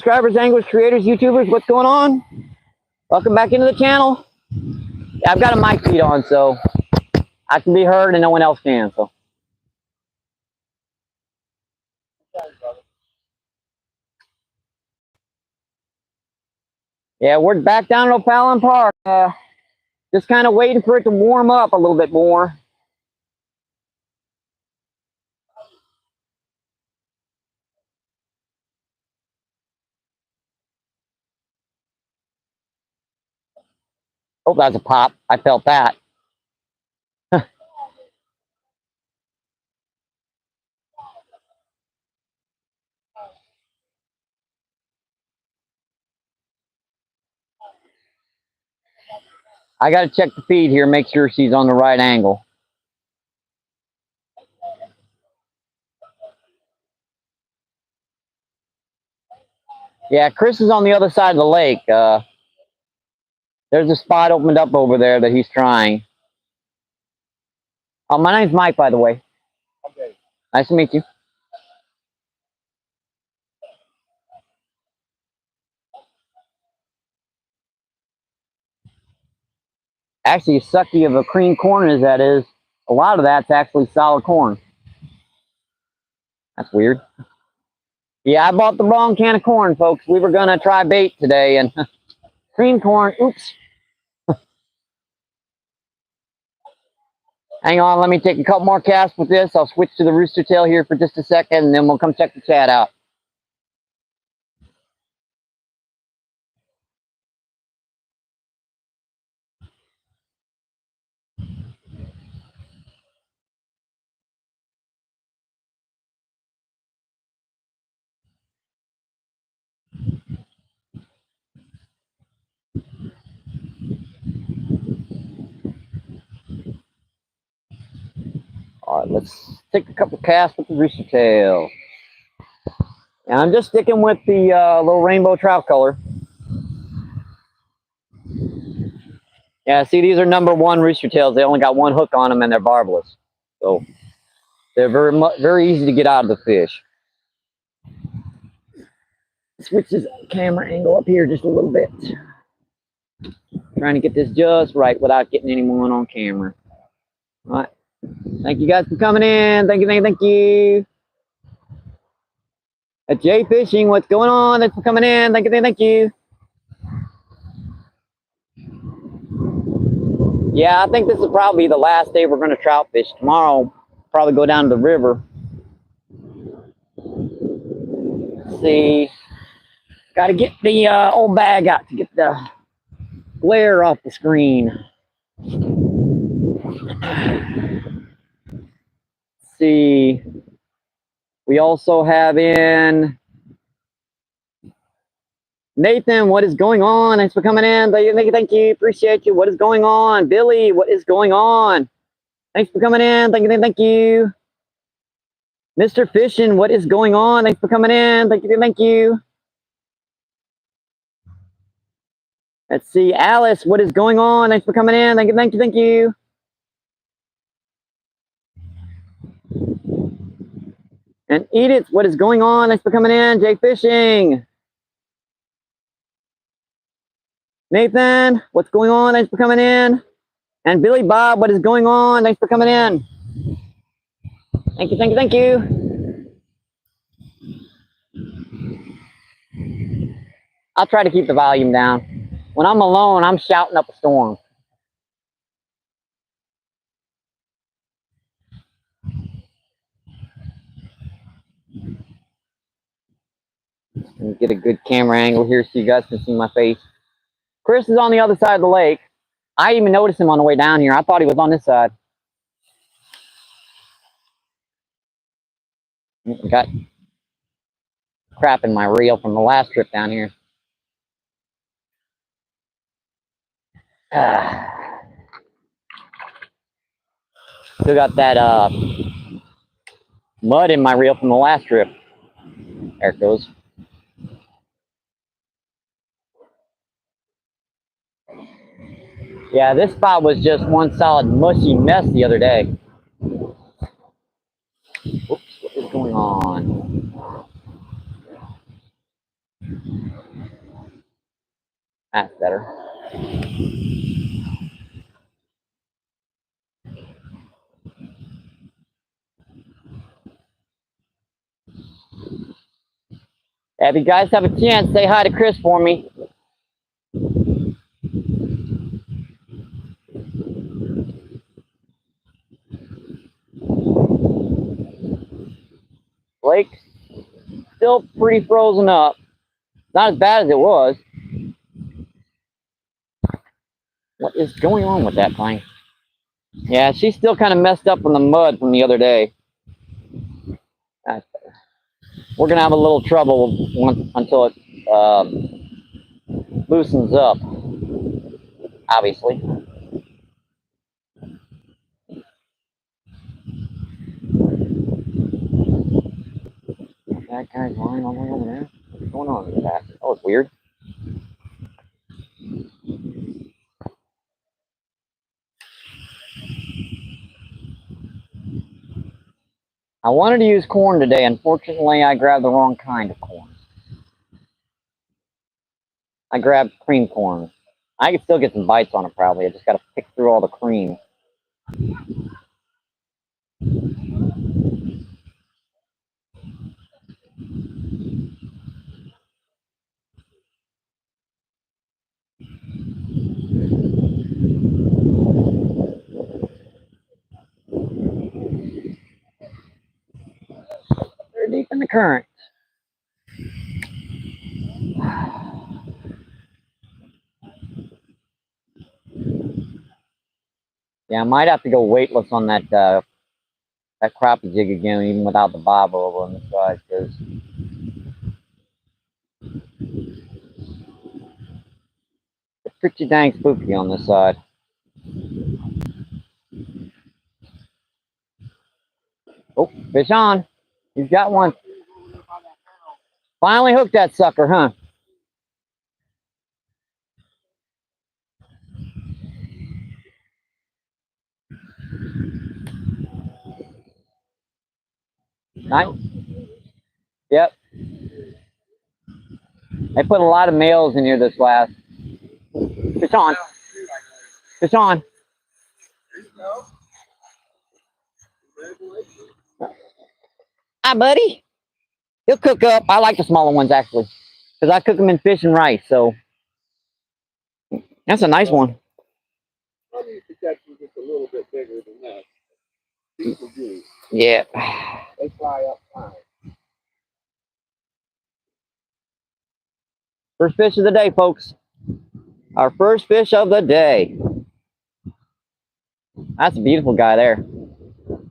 subscribers, anglers, creators, YouTubers, what's going on? Welcome back into the channel. Yeah, I've got a mic feed on, so I can be heard and no one else can. So, yeah, we're back down at O'Fallon Park. Just kind of waiting for it to warm up a little bit more. Oh, that's a pop. I felt that. I got to check the feed here, make sure she's on the right angle. Yeah, Chris is on the other side of the lake. There's a spot opened up over there that he's trying. Oh, my name's Mike, by the way. Okay. Nice to meet you. Actually, sucky of a cream corn as that is, a lot of that's actually solid corn. That's weird. Yeah, I bought the wrong can of corn, folks. We were going to try bait today, and cream corn, oops. Hang on, let me take a couple more casts with this. I'll switch to the rooster tail here for just a second, and then we'll come check the chat out. All right, let's take a couple casts with the rooster tail. And I'm just sticking with the little rainbow trout color. Yeah, see, these are #1 rooster tails. They only got one hook on them, and they're barbless. So they're very easy to get out of the fish. Switch this camera angle up here just a little bit. Trying to get this just right without getting anyone on camera. All right. Thank you guys for coming in. Thank you, thank you. At Jay Fishing, what's going on? Thanks for coming in. Thank you, thank you. Yeah, I think this is probably the last day we're going to trout fish. Tomorrow, probably go down to the river. Let's see. Got to get the old bag out to get the glare off the screen. Let's see. We also have in Nathan, what is going on? Thanks for coming in. Thank you. Appreciate you. What is going on? Billy, what is going on? Thanks for coming in. Thank you. Mr. Fishing, what is going on? Thanks for coming in. Thank you. Let's see. Alice, what is going on? Thanks for coming in. Thank you. And Edith, what is going on? Thanks for coming in. Jay Fishing. Nathan, what's going on? Thanks for coming in. And Billy Bob, what is going on? Thanks for coming in. Thank you. I'll try to keep the volume down. When I'm alone, I'm shouting up a storm. Let me get a good camera angle here so you guys can see my face. Chris is on the other side of the lake. I even noticed him on the way down here. I thought he was on this side. Got crap in my reel from the last trip down here. Still got that mud in my reel from the last trip. There it goes. Yeah, this spot was just one solid mushy mess the other day. Oops, what is going on? That's better. If you guys have a chance, say hi to Chris for me. Lake's still pretty frozen up. Not as bad as it was. What is going on with that thing? Yeah, she's still kind of messed up from the mud from the other day. We're gonna have a little trouble until it loosens up, obviously. That guy's lying all the way over there. What's going on with that? That was weird. I wanted to use corn today. Unfortunately, I grabbed the wrong kind of corn. I grabbed cream corn. I could still get some bites on it probably. I just got to pick through all the cream. They're deep in the current. Yeah, I might have to go weightless on that that crappie jig again, even without the bobber over on the side, because it's pretty dang spooky on this side. Oh, fish on. He's got one. Finally hooked that sucker, huh? Nice. Yep. They put a lot of males in here this last. Fish on. Fish on. Hi, buddy. He'll cook up. I like the smaller ones, actually, because I cook them in fish and rice, so that's a nice one. I'm used to catching just a little bit bigger than that. People do. Yeah. They fly up fine. First fish of the day, folks. Our first fish of the day. That's a beautiful guy there.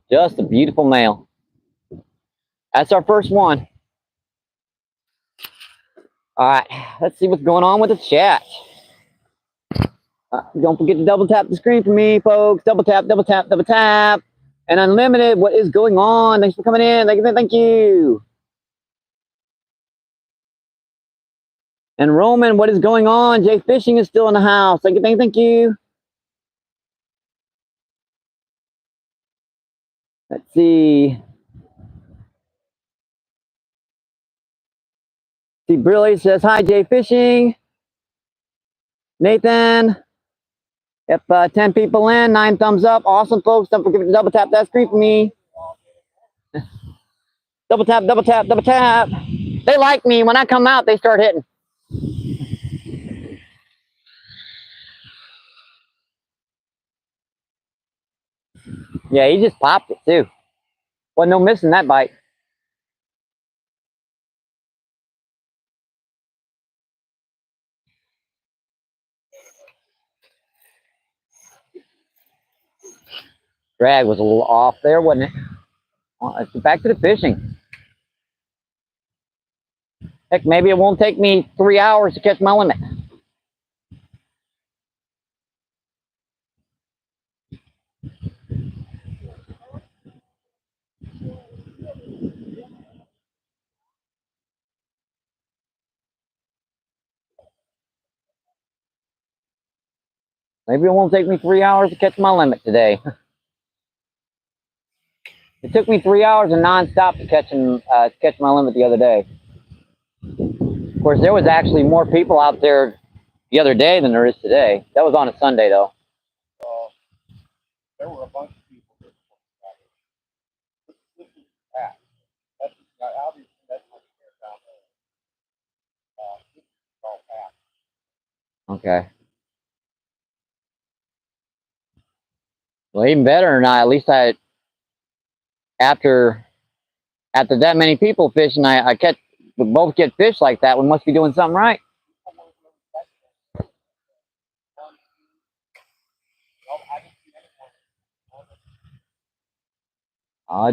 Just a beautiful male. That's our first one. All right, let's see what's going on with the chat. Don't forget to double tap the screen for me, folks. Double tap, double tap, double tap. And Unlimited, what is going on? Thanks for coming in. Thank you. And Roman, what is going on? Jay Fishing is still in the house. Thank you. Let's see. See, Briley says, hi, Jay Fishing. Nathan. Yep, 10 people in, 9 thumbs up. Awesome, folks. Don't forget to double tap that screen for me. Double tap, double tap, double tap. They like me. When I come out, they start hitting. Yeah, he just popped it, too. Wasn't no missing that bite. Drag was a little off there, wasn't it? Well, let's get back to the fishing. Heck, maybe it won't take me 3 hours to catch my limit. Maybe it won't take me 3 hours to catch my limit today. It took me 3 hours of nonstop to catch my limit the other day. Of course, there was actually more people out there the other day than there is today. That was on a Sunday, though. There were a bunch of people here before Saturday. This is packed. That's obviously that's not fair down there. This is all packed. Okay. Well, even better or not, at least after that many people fishing, we both get fish like that. We must be doing something right.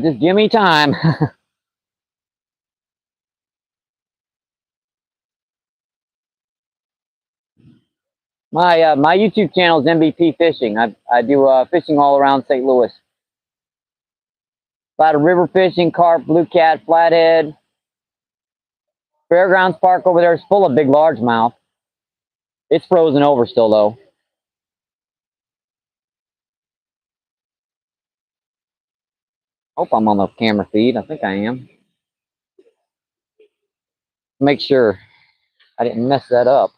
Just give me time. My YouTube channel is MBPFishing. I do fishing all around St. Louis. A lot of river fishing, carp, blue cat, flathead. Fairgrounds Park over there is full of big largemouth. It's frozen over still, though. Hope I'm on the camera feed. I think I am. Make sure I didn't mess that up.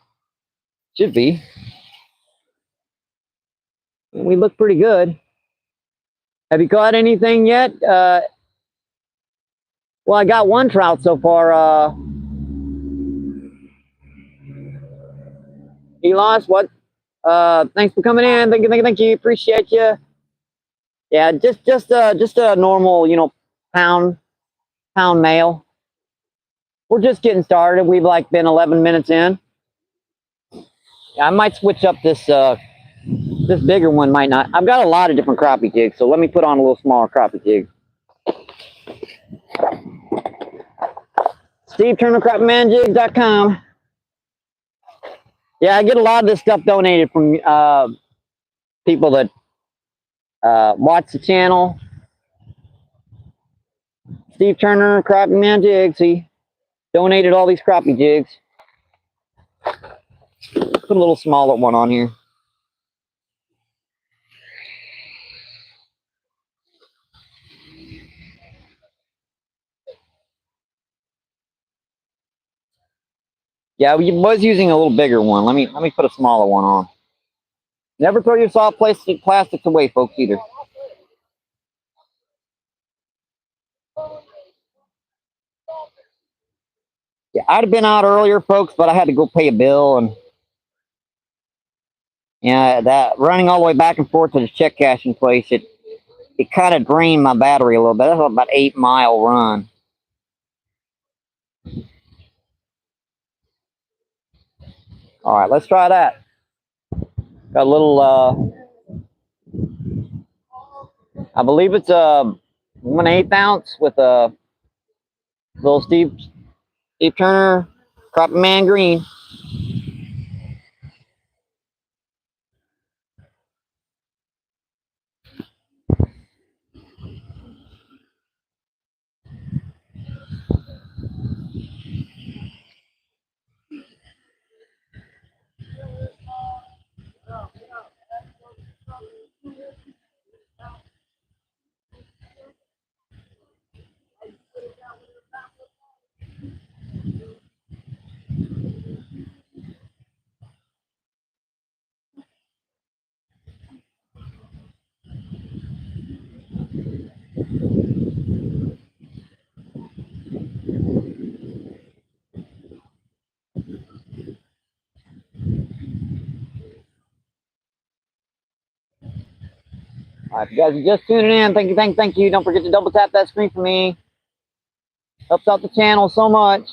Should be. We look pretty good. Have you caught anything yet? Well, I got one trout so far. He lost what? Thanks for coming in. Thank you. Appreciate you. Yeah, just a normal, pound male. We're just getting started. We've like been 11 minutes in. Yeah, I might switch up this bigger one. Might not. I've got a lot of different crappie jigs, so let me put on a little smaller crappie jig. Steve Turner, CrappieManJigs.com. Yeah, I get a lot of this stuff donated from people that watch the channel. Steve Turner, Crappie Man Jigs. He donated all these crappie jigs. Put a little smaller one on here. Yeah, we was using a little bigger one. Let me put a smaller one on. Never throw your soft plastics away, folks, either. Yeah, I'd have been out earlier, folks, but I had to go pay a bill, and yeah, that running all the way back and forth to the check cashing place, it kind of drained my battery a little bit. That's about 8-mile run. All right, let's try that. Got a little, I believe it's a 1/8 ounce with a little Steve Turner Crappie Man Green. All right, if you guys are just tuning in, thank you. Don't forget to double tap that screen for me. Helps out the channel so much.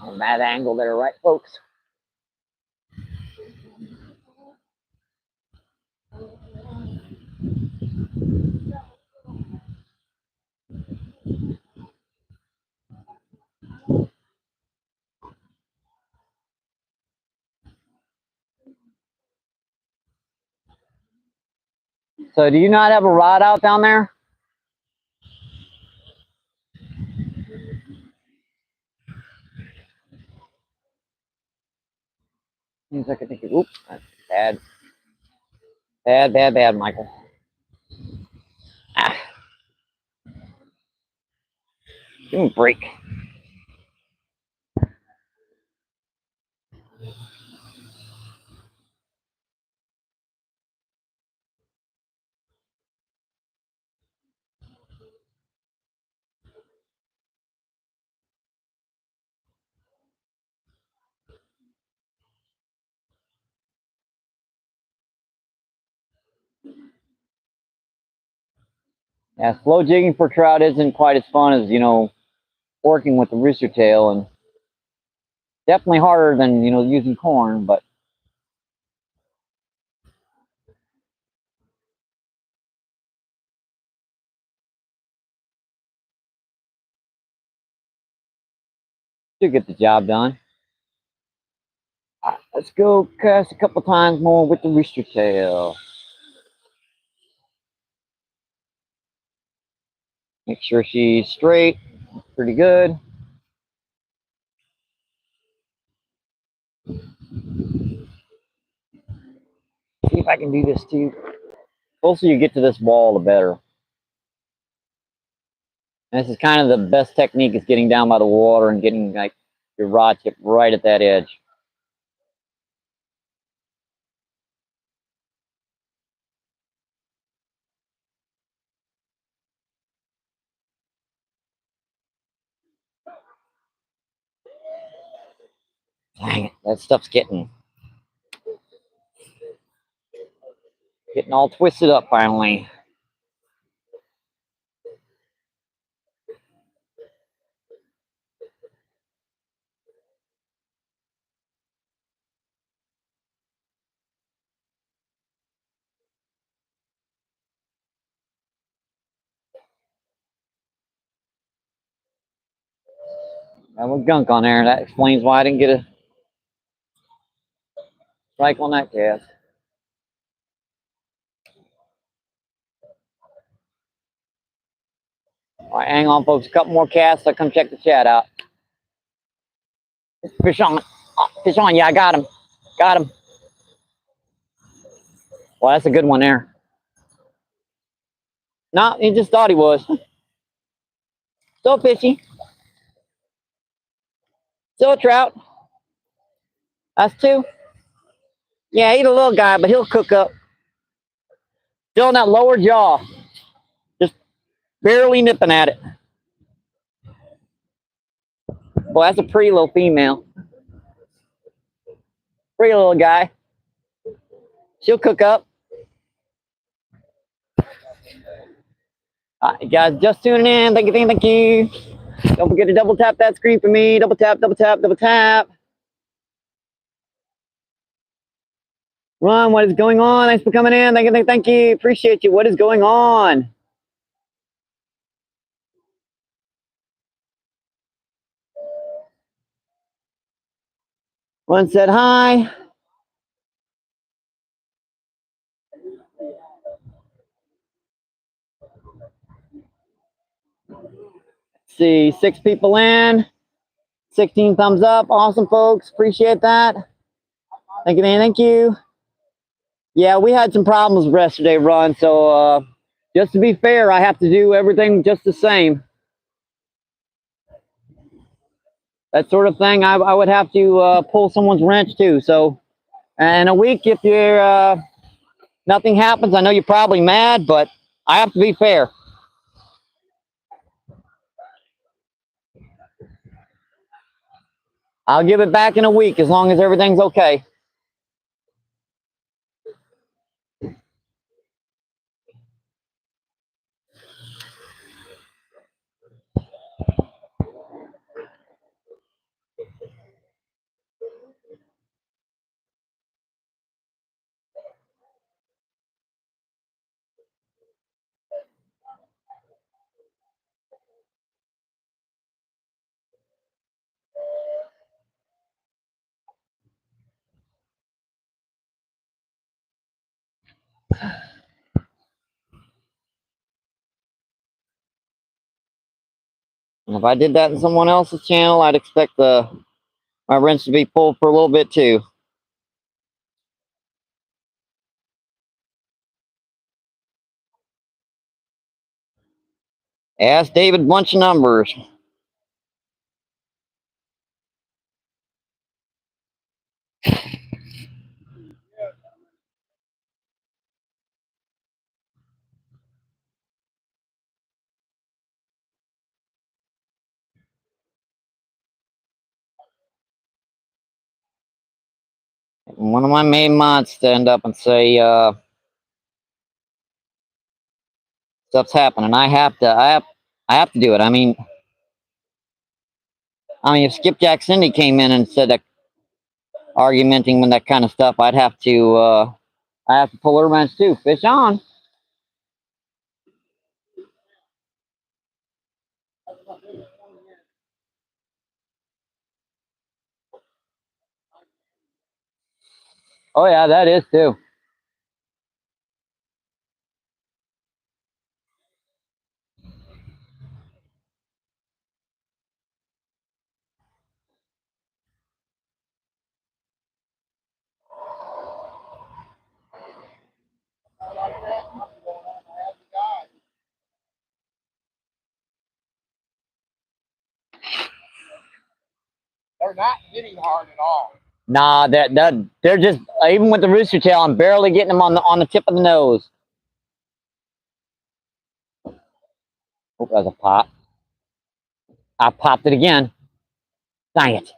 On that angle there, right, folks? So do you not have a rod out down there? Seems like I think. Oops, that's bad. Bad, bad, bad, Michael. Ah, give me a break. Yeah, slow jigging for trout isn't quite as fun as, working with the rooster tail, and definitely harder than, using corn, but still get the job done. All right, let's go cast a couple times more with the rooster tail. Make sure she's straight. Pretty good. See if I can do this too. The closer you get to this wall, the better. And this is kind of the best technique, is getting down by the water and getting like your rod tip right at that edge. Dang it, that stuff's getting all twisted up finally. That was gunk on there. That explains why I didn't get a strike on that cast. All right, hang on, folks. A couple more casts. I'll come check the chat out. Fish on. Oh, fish on. Yeah, I got him. Got him. Well, that's a good one there. No, he just thought he was. Still fishy. Still a trout. That's two. Yeah, he's a little guy, but he'll cook up. Still in that lower jaw. Just barely nipping at it. Well, that's a pretty little female. Pretty little guy. She'll cook up. All right, guys, just tuning in. Thank you, thank you. Don't forget to double tap that screen for me. Double tap, double tap, double tap. Ron, what is going on? Thanks for coming in. Thank you, thank you. Appreciate you. What is going on? Ron said hi. Let's see, 6 people in. 16 thumbs up. Awesome, folks. Appreciate that. Thank you, man. Thank you. Yeah, we had some problems yesterday, Ron. So just to be fair, I have to do everything just the same. That sort of thing, I would have to pull someone's wrench too. So in a week, if you're nothing happens, I know you're probably mad, but I have to be fair. I'll give it back in a week as long as everything's okay. And if I did that in someone else's channel, I'd expect my wrench to be pulled for a little bit too. Ask David bunch of numbers. One of my main mods stand up and say, stuff's happening. I have to do it. I mean, if Skipjack Cindy came in and said that argumenting with that kind of stuff, I have to pull her wrench too. Fish on. Oh yeah, that is too. They're not hitting hard at all. Nah, they're just, even with the rooster tail, I'm barely getting them on the tip of the nose. Oh, that's a pop. I popped it again. Dang it.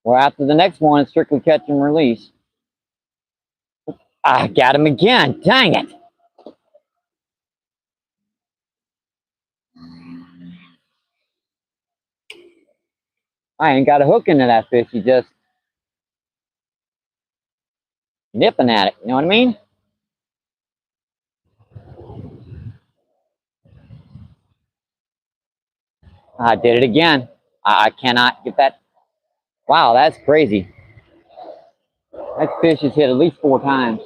Well, after the next one, it's strictly catch and release. I got him again. Dang it. I ain't got a hook into that fish. He's just nipping at it. You know what I mean? I did it again. I cannot get that. Wow, that's crazy. That fish has hit at least 4 times.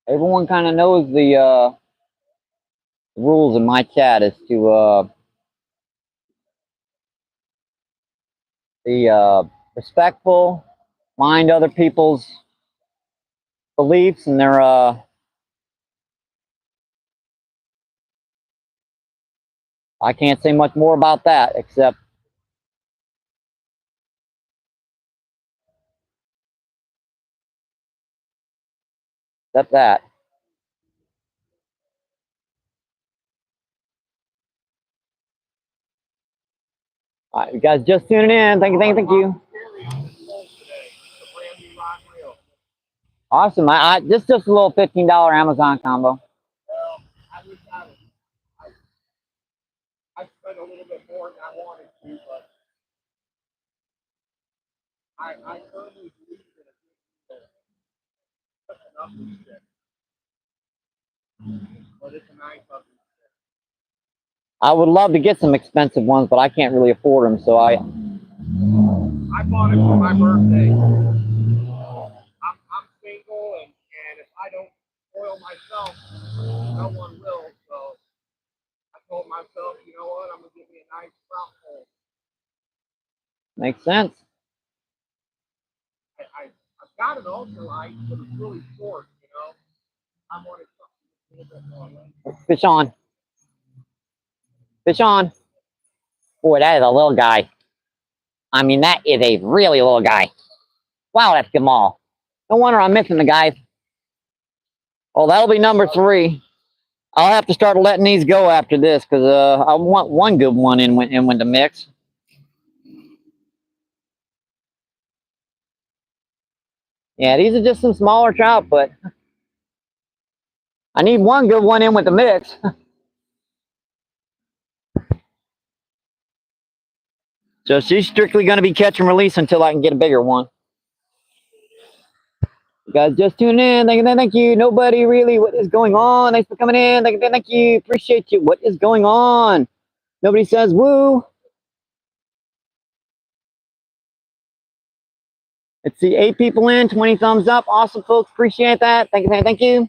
Everyone kind of knows the rules in my chat as to be respectful, mind other people's beliefs and their I can't say much more about that except that. All right, you guys just tuning in. Thank you. Awesome. Just a little $15 Amazon combo. Well, I spent a little bit more than I wanted to, but I firmly believe that it's enough to stick. But it's a nice ugly stick. I would love to get some expensive ones, but I can't really afford them, so I bought it for my birthday. I'm single, and if I don't spoil myself, no one will. So I told myself, you know what, I'm gonna give me a nice trout hole. Makes sense. I've got an ultralight, but it's really short, you know. I wanted something a little bit more length. Fish on. Fish on. Boy, that is a little guy. I mean, that is a really little guy. Wow, that's Gamal. No wonder I'm missing the guys. Oh, that'll be number 3. I'll have to start letting these go after this because I want one good one in the mix. Yeah, these are just some smaller trout, but I need one good one in with the mix. So she's strictly going to be catch and release until I can get a bigger one. You guys just tuned in. Thank you. Nobody really. What is going on? Thanks for coming in. Thank you. Appreciate you. What is going on? Nobody says woo. Let's see, 8 people in, 20 thumbs up. Awesome, folks. Appreciate that. Thank you. Thank you.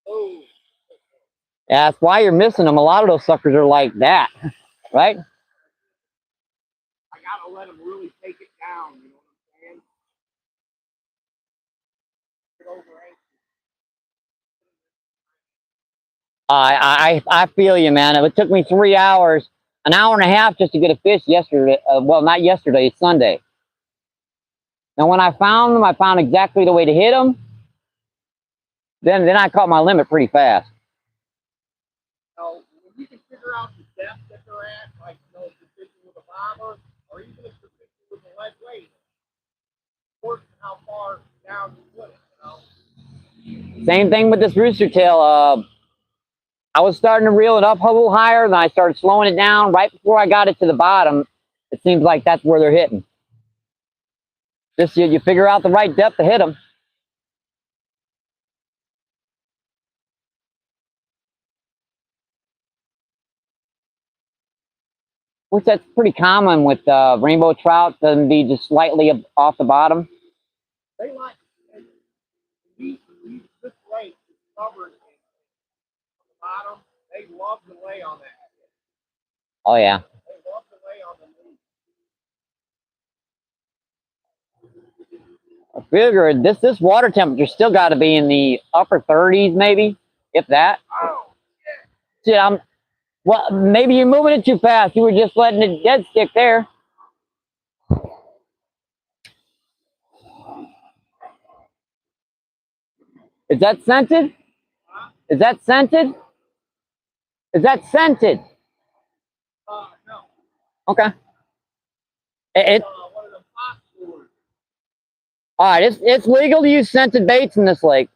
Oh, Yeah, that's why you're missing them. A lot of those suckers are like that, right? I gotta let them really take it down. You know what I'm saying? Get over it. I feel you, man. It took me 3 hours, an hour and a half just to get a fish yesterday. Well, not yesterday, Sunday. And when I found them, I found exactly the way to hit them. Then I caught my limit pretty fast. So when you can figure out the depth that they're at, like you know, if you're fishing with a bobber, or even if you're fishing with a lead weight, of how far down you put it. You know. Same thing with this rooster tail. I was starting to reel it up a little higher, then I started slowing it down. Right before I got it to the bottom, it seems like that's where they're hitting. Just you figure out the right depth to hit them. Which that's pretty common with rainbow trout, them be just slightly off the bottom. They like these this lake is covered on the bottom. They love to lay on that. Oh yeah. They love to lay on the leaf. I figure this water temperature still got to be in the upper 30s, maybe, if that. Oh, Shit, well, maybe you're moving it too fast. You were just letting it dead stick there. Is that scented? Is that scented? Is that scented? no. Okay. One of the fox lures. All right. It's legal to use scented baits in this lake.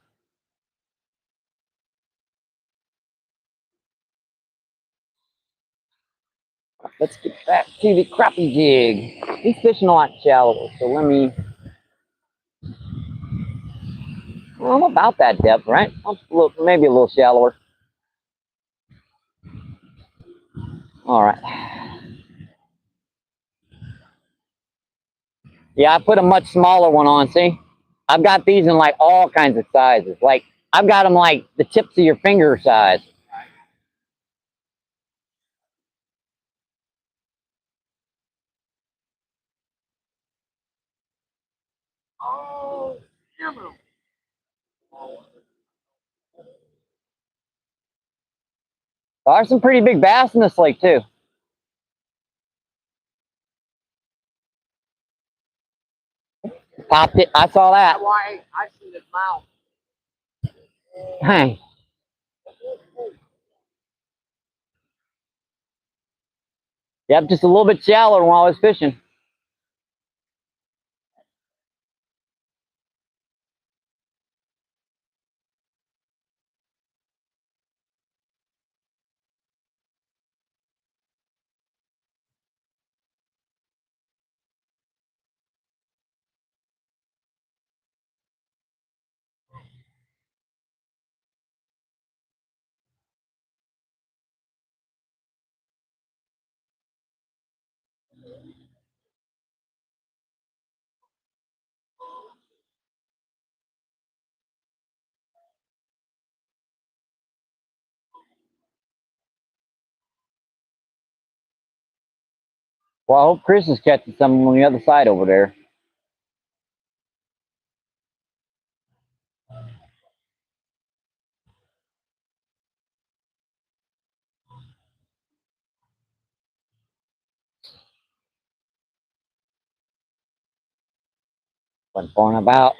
Let's get back to the crappie jig. He's fishing a lot shallower, so let me. Well, I'm about that depth, right? Maybe a little shallower. All right. Yeah, I put a much smaller one on. See, I've got these in like all kinds of sizes. Like I've got them like the tips of your finger size. Oh, damn it. There are some pretty big bass in this lake too. Popped it. I saw that. That's why I see his mouth. Hey. Yep, just a little bit shallower while I was fishing. Well, I hope Chris is catching some on the other side over there. Went for and about.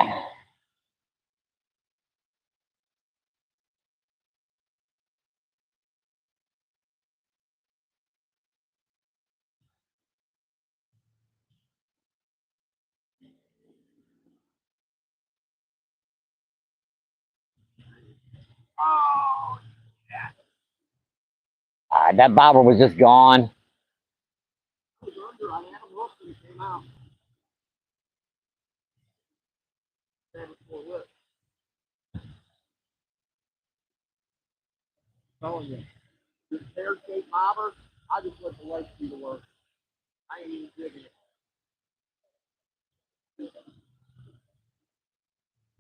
Oh, That bobber was just gone. I was under. I had him hooked and he came out. Had it full whip. Telling you, this pear-shaped bobber, I just let the legs do the work. I ain't even digging it.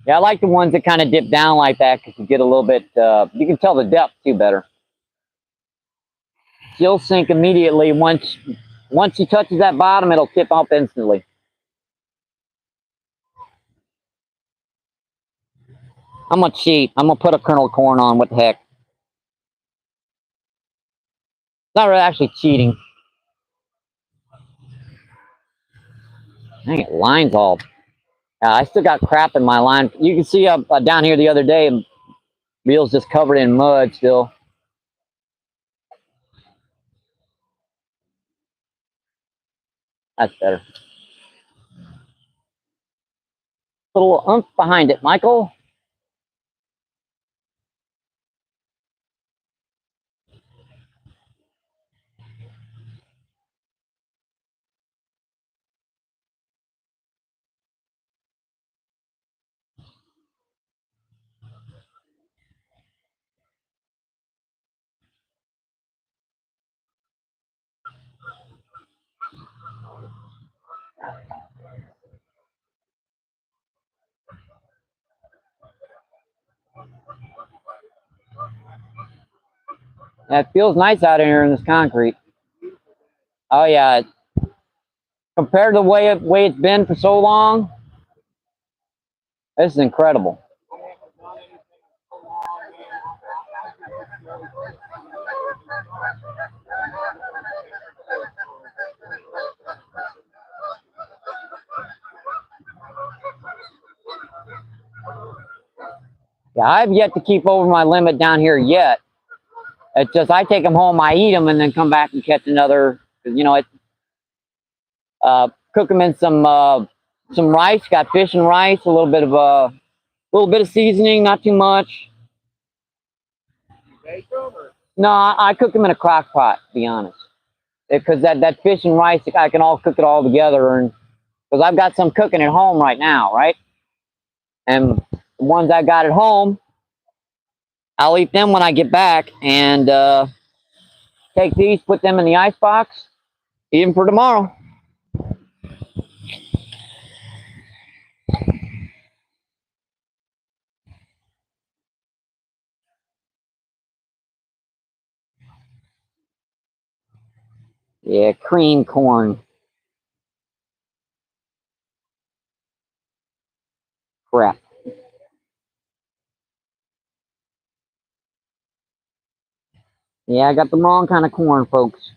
Yeah, I like the ones that kind of dip down like that because you get a little bit, you can tell the depth too better. She'll sink immediately. Once she touches that bottom, it'll tip up instantly. I'm going to cheat. I'm going to put a kernel of corn on. What the heck? It's not really actually cheating. Dang it, line's all... I still got crap in my line. You can see up down here the other day, reel's just covered in mud still. That's better. Put a little oomph behind it, Michael. Yeah, it feels nice out here in this concrete. Oh yeah, compared to the way it's been for so long, this is incredible. Yeah, I've yet to keep over my limit down here yet. It's just I take them home, I eat them, and then come back and catch another. You know, cook them in some rice. Got fish and rice, a little bit of seasoning, not too much. Bake them or? No, I cook them in a crock pot, to be honest, because that fish and rice, I can all cook it all together, and because I've got some cooking at home right now, right? And the ones I got at home, I'll eat them when I get back, and take these, put them in the ice box, eat them for tomorrow. Yeah, cream corn. Crap. Yeah, I got the wrong kind of corn, folks.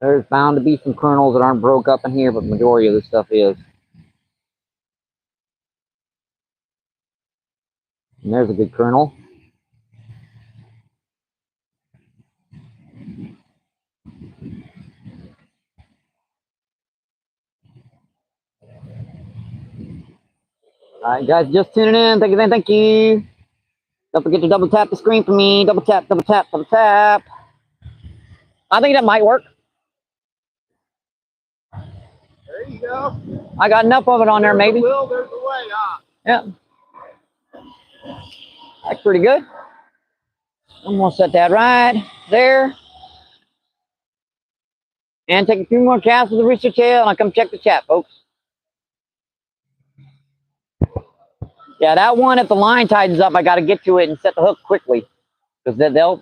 There's bound to be some kernels that aren't broke up in here, but the majority of the stuff is. And there's a good kernel. All right, guys, just tuning in. Thank you, thank you. Don't forget to double tap the screen for me. Double tap, double tap, double tap. I think that might work. There you go. I got enough of it on there, maybe. There's the will, there's the way, huh? Yeah. That's pretty good. I'm going to set that right there. And take a few more casts with the rooster tail, and I'll come check the chat, folks. Yeah, that one, if the line tightens up, I got to get to it and set the hook quickly. Because they'll,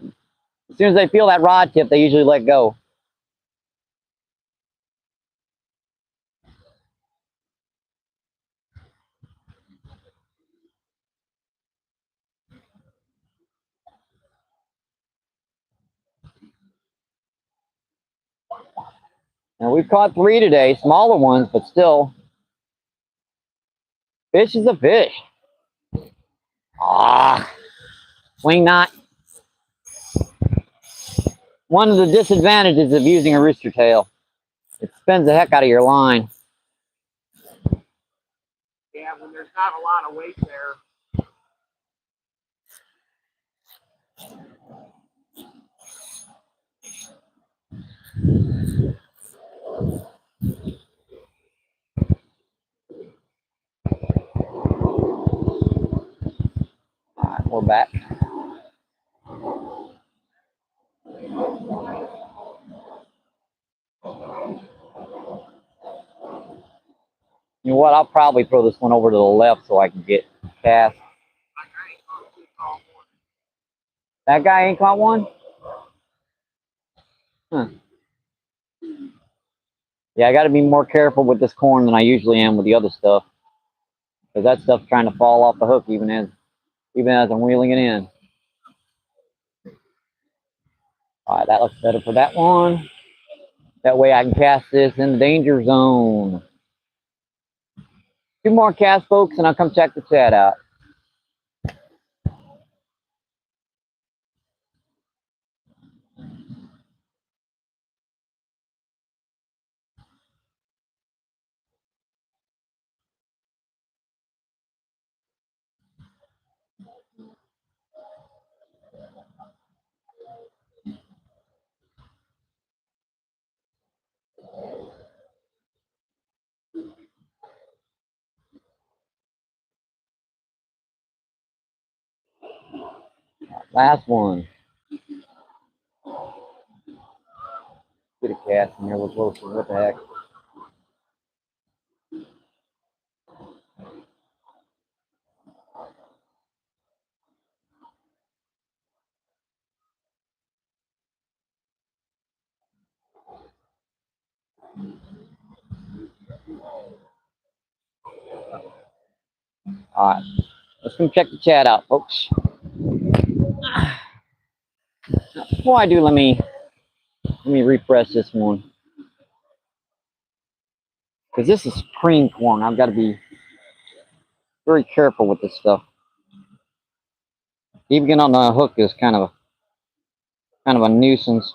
as soon as they feel that rod tip, they usually let go. Now, we've caught 3 today, smaller ones, but still. Fish is a fish. Ah, swing knot. One of the disadvantages of using a rooster tail. It spins the heck out of your line. Yeah, when there's not a lot of weight there. All right, we're back. You know what? I'll probably throw this one over to the left so I can get cast. That guy ain't caught one? Huh. Yeah, I got to be more careful with this corn than I usually am with the other stuff. Because that stuff's trying to fall off the hook even as I'm reeling it in. All right, that looks better for that one. That way I can cast this in the danger zone. 2 more casts, folks, and I'll come check the chat out. Last one. Get a cast in here a little closer. What the heck? All right, let's come check the chat out, folks. Before I do, let me refresh this one. Because this is cream corn. I've got to be very careful with this stuff. Even on the hook is kind of a nuisance.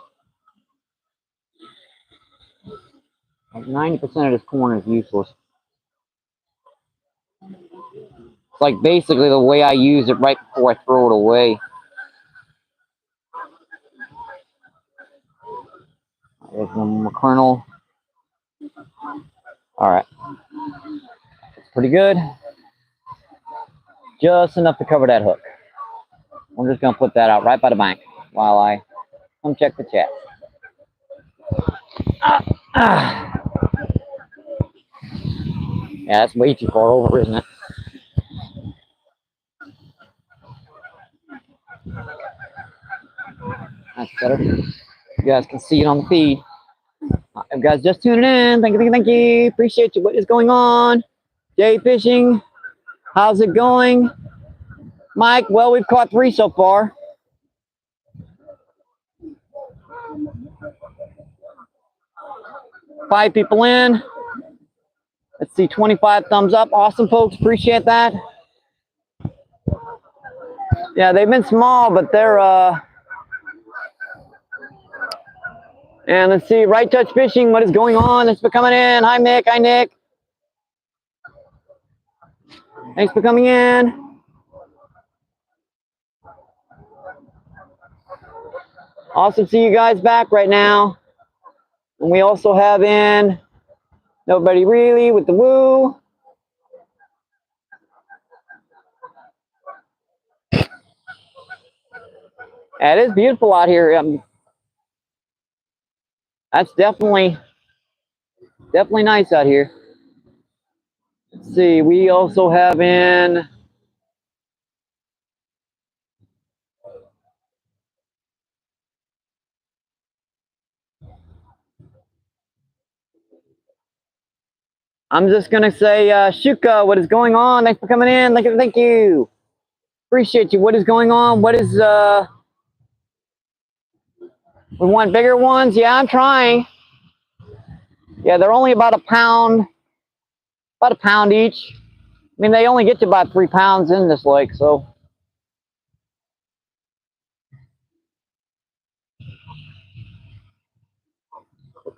Like 90% of this corn is useless. It's like basically the way I use it right before I throw it away. There's one more kernel. All right, it's pretty good. Just enough to cover that hook. I'm just gonna put that out right by the bank while I come check the chat. Yeah, that's way too far over, isn't it? That's better. You guys can see it on the feed. If you guys just tuning in, thank you. Appreciate you. What is going on? Jay Fishing, how's it going? Mike, well, we've caught 3 so far. Five people in. Let's see, 25 thumbs up. Awesome, folks. Appreciate that. Yeah, they've been small, but they're and let's see, Right Touch Fishing, what is going on? Thanks for coming in. Hi, Mick. Hi, Nick. Thanks for coming in. Awesome to see you guys back right now. And we also have in Nobody Really with the woo. Yeah, it is beautiful out here. That's definitely nice out here. Let's see, we also have in I'm just gonna say Shuka, what is going on? Thanks for coming in. Thank you. Appreciate you. What is going on? What is we want bigger ones? Yeah, I'm trying. Yeah, they're only about a pound each. I mean, they only get to about 3 pounds in this lake, so.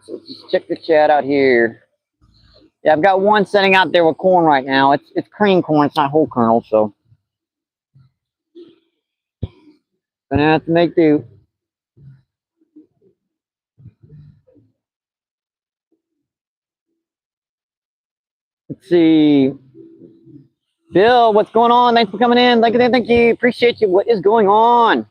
So let's just check the chat out here. Yeah, I've got one sitting out there with corn right now. It's cream corn. It's not whole kernel, so gonna have to make do. Let's see. Bill, what's going on? Thanks for coming in. Thank you. Appreciate you. What is going on?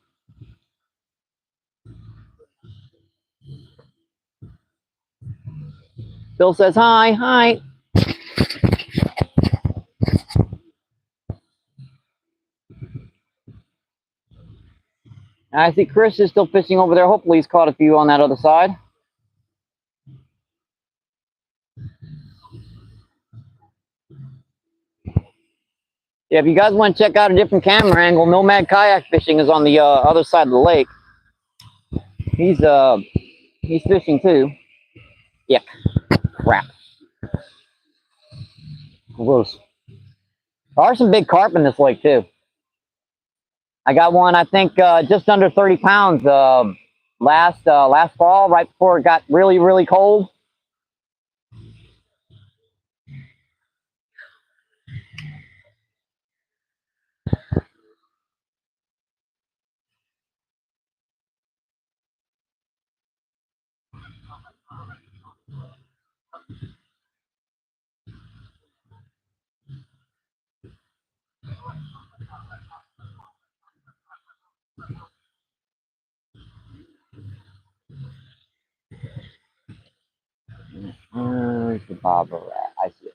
Bill says hi. Hi. I see Chris is still fishing over there. Hopefully he's caught a few on that other side. Yeah, if you guys want to check out a different camera angle, Nomad Kayak Fishing is on the other side of the lake. He's fishing too. Yeah, crap. Gross. There are some big carp in this lake too. I got one, I think, just under 30 pounds last fall, right before it got really, really cold. Where's the bobber at? I see it.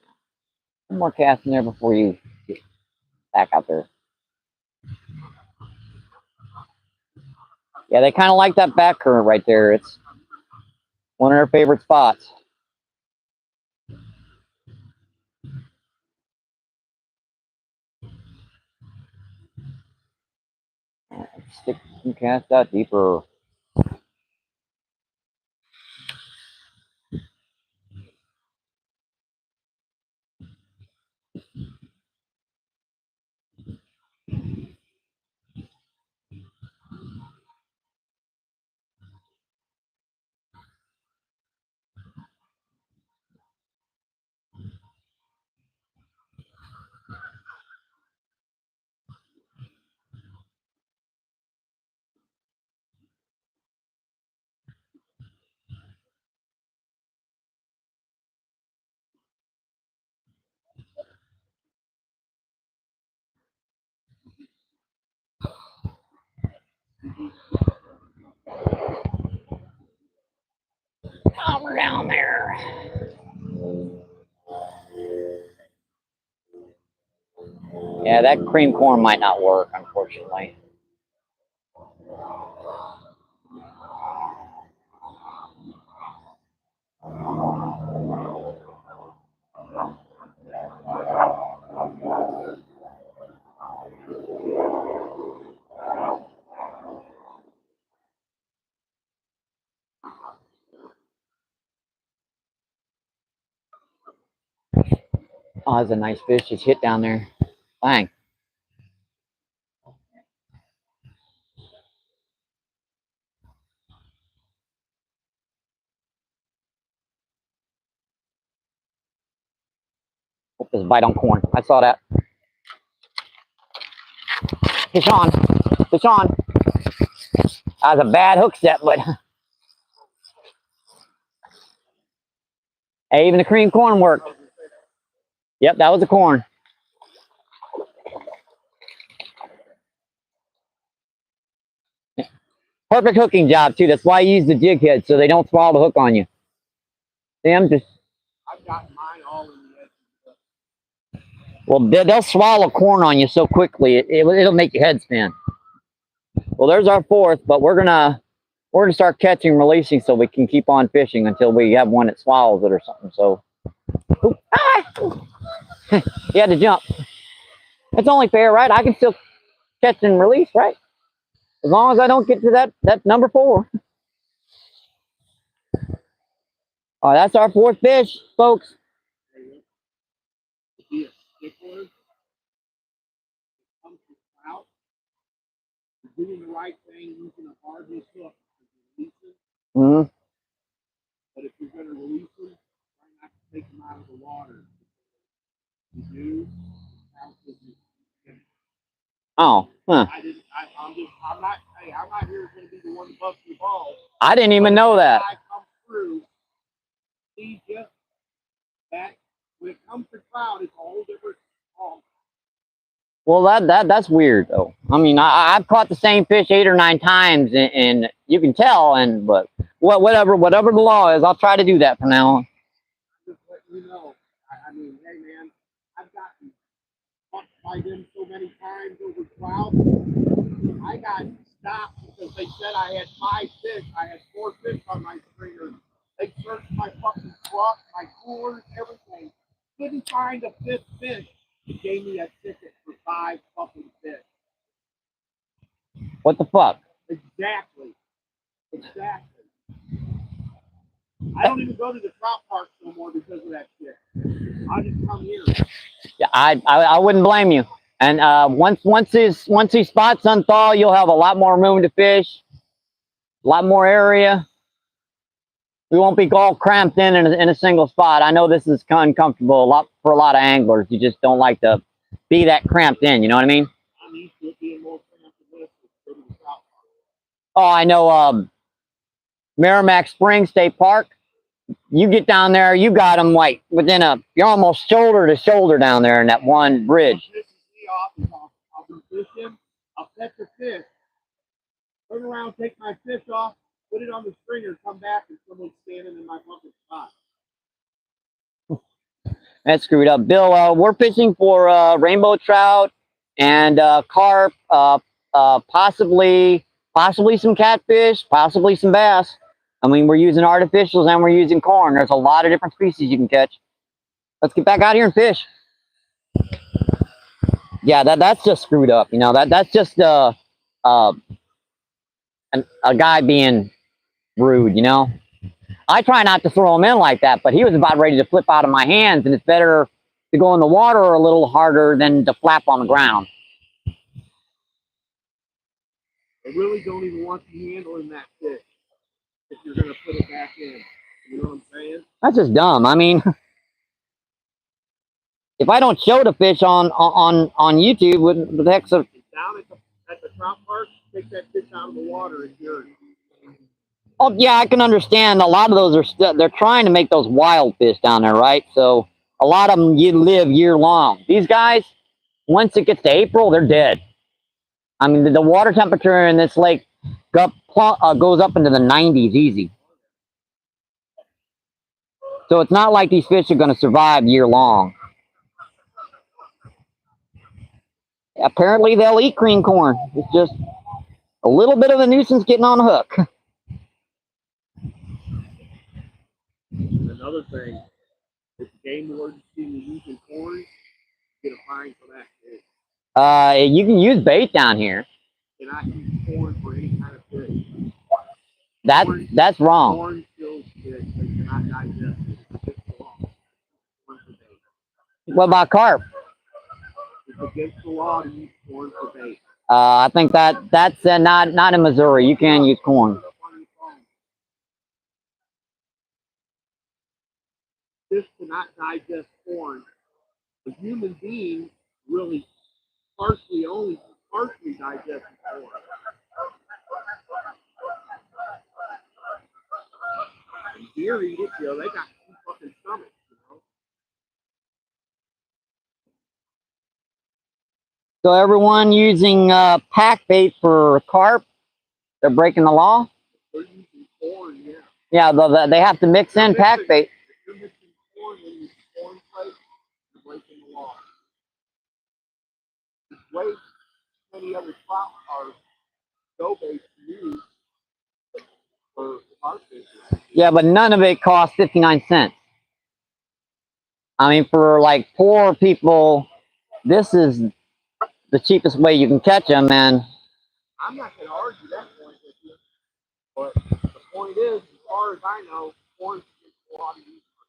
One more cast in there before you get back out there. Yeah, they kind of like that back current right there. It's one of their favorite spots. Stick and cast out deeper. Oh, we're down there. Yeah, that cream corn might not work, unfortunately. Oh, that's a nice fish just hit down there. Bang. Hope this bite on corn. I saw that. Fish on. Fish on. That was a bad hook set, but hey, even the cream corn worked. Yep, that was the corn. Perfect hooking job too. That's why you use the jig head so they don't swallow the hook on you. Them just. I've got mine all in the edge. Well, they'll swallow corn on you so quickly it'll make your head spin. Well, there's our fourth, but we're gonna start catching and releasing so we can keep on fishing until we have one that swallows it or something. So, he had to jump. It's only fair, right? I can still catch and release, right? As long as I don't get to that number 4. Oh, that's our fourth fish, folks. Doing the right thing, using a hardness hook. Mm-hmm. But if you're going to release them, try not to take them out of the water. If you do, Oh, huh. I'm not here going to be the one to bust your balls. I didn't even know that. I come through, see you, that when it comes to trout, it's a whole different ball. Well, that's weird though. I mean, I've caught the same fish 8 or 9 times, and you can tell. But whatever the law is, I'll try to do that from now on. Just let you know. I mean, hey man, I've gotten fucked by them so many times over trout. I got stopped because they said I had 5 fish. I had 4 fish on my stringer. They searched my fucking truck, my coolers, everything. Couldn't find a 5th fish. They gave me a ticket for 5 fucking fish. What the fuck? Exactly. I don't even go to the trout parks no more because of that shit. I just come here. Yeah, I wouldn't blame you. And once these spots unthaw, you'll have a lot more room to fish, a lot more area. We won't be all cramped in a single spot. I know this is uncomfortable for a lot of anglers. You just don't like to be that cramped in. You know what I mean? I'm used to it being more cramped than this. Go to the trout park. Oh, I know. Merrimack Springs State Park. You get down there, you got them like you're almost shoulder to shoulder down there in that one bridge. What pisses me off is I'll be fishing, I'll catch a fish, turn around, take my fish off, put it on the stringer, come back, and someone's standing in my fucking spot. That's screwed up. Bill, we're fishing for rainbow trout and carp, possibly some catfish, possibly some bass. I mean, we're using artificials and we're using corn. There's a lot of different species you can catch. Let's get back out here and fish. Yeah, that's just screwed up. You know, that's just a guy being rude. You know, I try not to throw him in like that, but he was about ready to flip out of my hands, and it's better to go in the water a little harder than to flap on the ground. I really don't even want you handling that fish if you're going to put it back in. You know what I'm saying? That's just dumb. I mean, if I don't show the fish on YouTube, what the heck's a... Down at the trout park, take that fish out of the water and yours. Oh yeah, I can understand. A lot of those they're trying to make those wild fish down there, right? So a lot of them you live year long. These guys, once it gets to April, they're dead. I mean, the water temperature in this lake goes up into the 90s easy. So it's not like these fish are going to survive year long. Apparently, they'll eat green corn. It's just a little bit of a nuisance getting on a hook. Another thing, if the game warden sees you using corn, you get a fine for that fish. You can use bait down here. You cannot use corn for any kind of fish. That's wrong. Corn kills fish. They cannot digest it. It's wrong. What about carp? It's against the law to use corn for bait. I think that's not in Missouri. You can use corn. Fish cannot digest corn. The human being really only partially digests corn. And deer eat it, you know, they got 2 fucking stomachs, you know. So everyone using pack bait for carp, they're breaking the law? They're using corn, yeah. Yeah, they have to mix in pack bait. If you're mixing corn when you use corn plate, you're breaking the law. It's way many other trout are go baits to use for carp fishing. Yeah, but none of it costs 59 cents. I mean, for like poor people, this is the cheapest way you can catch them, and I'm not going to argue that point with you, but the point is, as far as I know, corn gets a lot of use for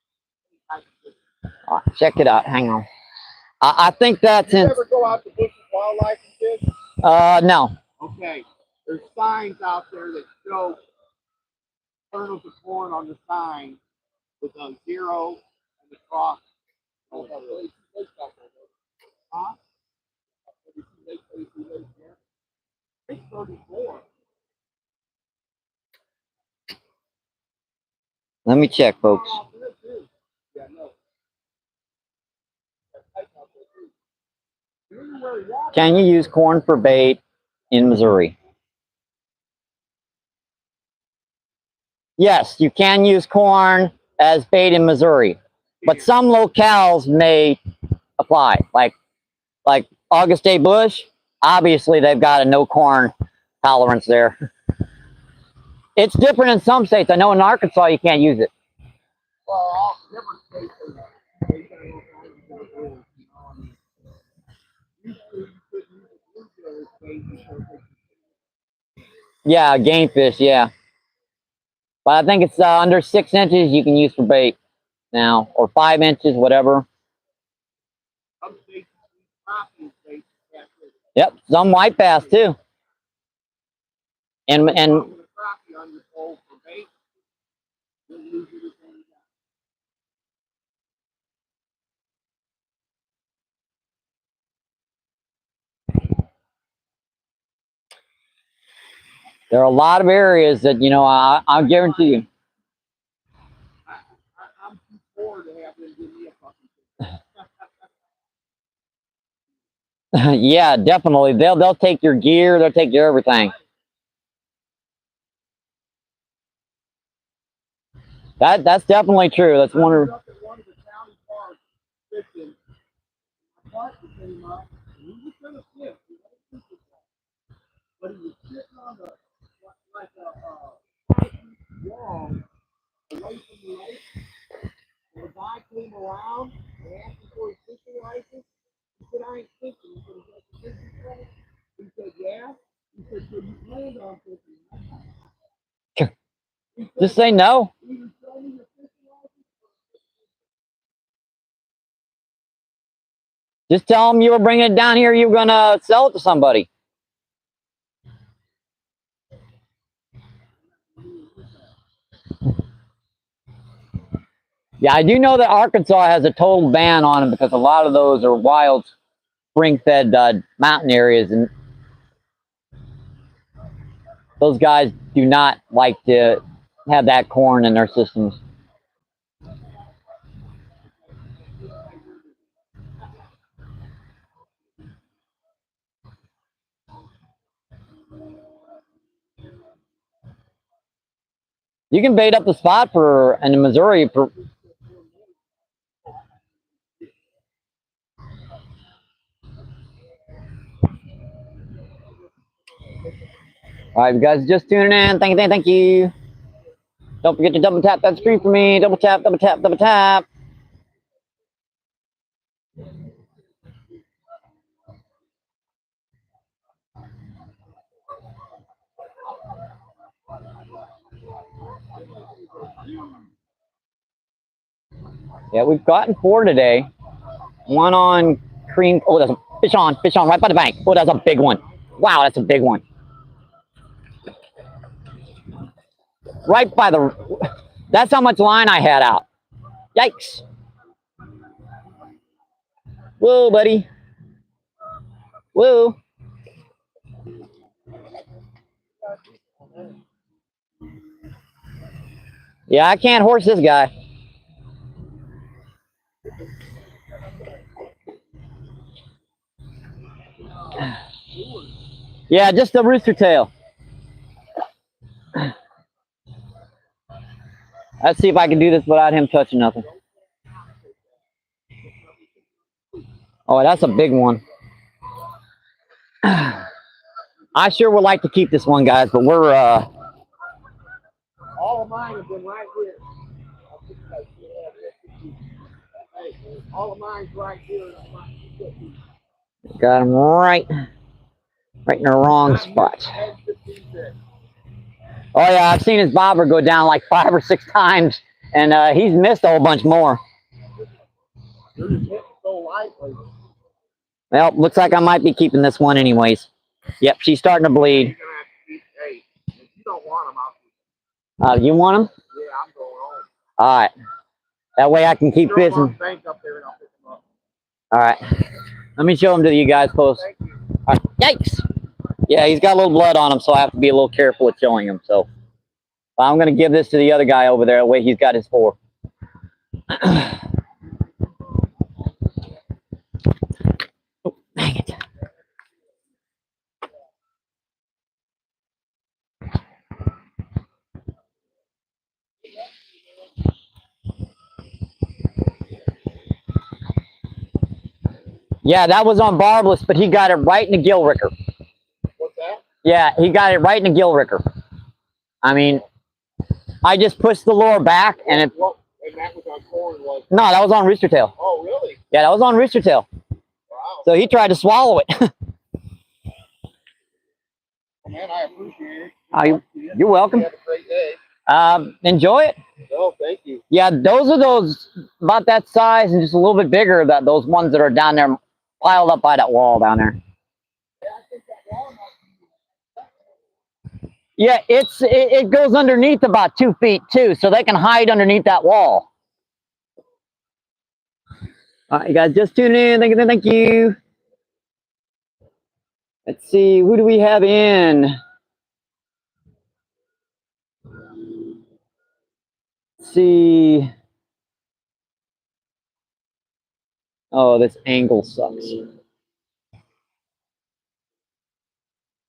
any type of fishing. check it out. Hang on. I think that's in. You ever go out to Bush and Wildlife and fish? No. Okay. There's signs out there that show kernels of corn on the sign with a 0 and the cross. Huh? It's 34. Let me check, folks. Yeah, no. Can you use corn for bait in Missouri? Yes, you can use corn as bait in Missouri, but some locales may apply. Like August Day Bush, obviously they've got a no corn tolerance there. It's different in some states. I know in Arkansas you can't use it. Well, all different states Yeah, game fish, yeah. But I think it's under 6 inches you can use for bait now, or 5 inches, whatever. some states, crappie states, Yep, some white bass too. And crappie on your pole for bait, you'll lose it at any time. there are a lot of areas that, you know, I'll guarantee you. I'm too poor to have them give me a fucking Yeah, definitely. They'll take your gear, they'll take your everything. That's definitely true. That's one of up at one of the county parks fishing. My partner came up and he was gonna fish. He was gonna fish with that. But he was sitting on the like a 5 feet wall away from the lake. And the guy came around and asked him for his fishing license. He said, I ain't fishing. He said, is that the fishing place? He said, yeah. He said, so you planned on fishing? He said, just say no. either show me your fishing license. Just tell them you were bringing it down here, you were gonna sell it to somebody. Yeah, I do know that Arkansas has a total ban on them because a lot of those are wild, spring-fed mountain areas, and those guys do not like to have that corn in their systems. You can bait up the spot in Missouri for. All right, you guys just tuning in. Thank you, thank you. Don't forget to double tap that screen for me. Double tap, double tap, double tap. Yeah, we've gotten 4 today. One on cream. Oh, that's a fish on, right by the bank. Oh, that's a big one. Wow, that's a big one. Right by the. That's how much line I had out. Yikes. Whoa, buddy. Whoa. Yeah, I can't horse this guy. Yeah, just a rooster tail. Let's see if I can do this without him touching nothing. Oh, that's a big one. I sure would like to keep this one, guys, but we're All of mine have been right here. Hey, all of mine's right here. got him right in the wrong spot. Oh yeah, I've seen his bobber go down like 5 or 6 times, and he's missed a whole bunch more. You're just hitting so lightly. Well, looks like I might be keeping this one anyways. Yep, she's starting to bleed. You're gonna have to keep, hey, if you don't want them, I'll keep You want them? Yeah, I'm going home. All right. That way I can keep Throw 'em on fishing. the bank up there and I'll pick them up. All right. Let me show them to you guys close. Thank you. All right. Yikes. Yeah, he's got a little blood on him, so I have to be a little careful with showing him. So I'm going to give this to the other guy over there. That way he's got his 4. Oh, dang it. Yeah, that was on barbless, but he got it right in the gill ricker. What's that? Yeah, he got it right in the gill ricker. I mean, I just pushed the lure back, and it. Well, and that was on corn, was it? No, that was on rooster tail. Oh, really? Yeah, that was on rooster tail. Wow. So he tried to swallow it. Well, man, I appreciate it. You're welcome. You have a great day. Enjoy it. No, thank you. Yeah, those are those about that size and just a little bit bigger. Those ones that are down there piled up by that wall down there. Yeah, it goes underneath about 2 feet too, so they can hide underneath that wall. All right, you guys just tuned in. Thank you, thank you. Let's see, who do we have in? Let's see. Oh, this angle sucks.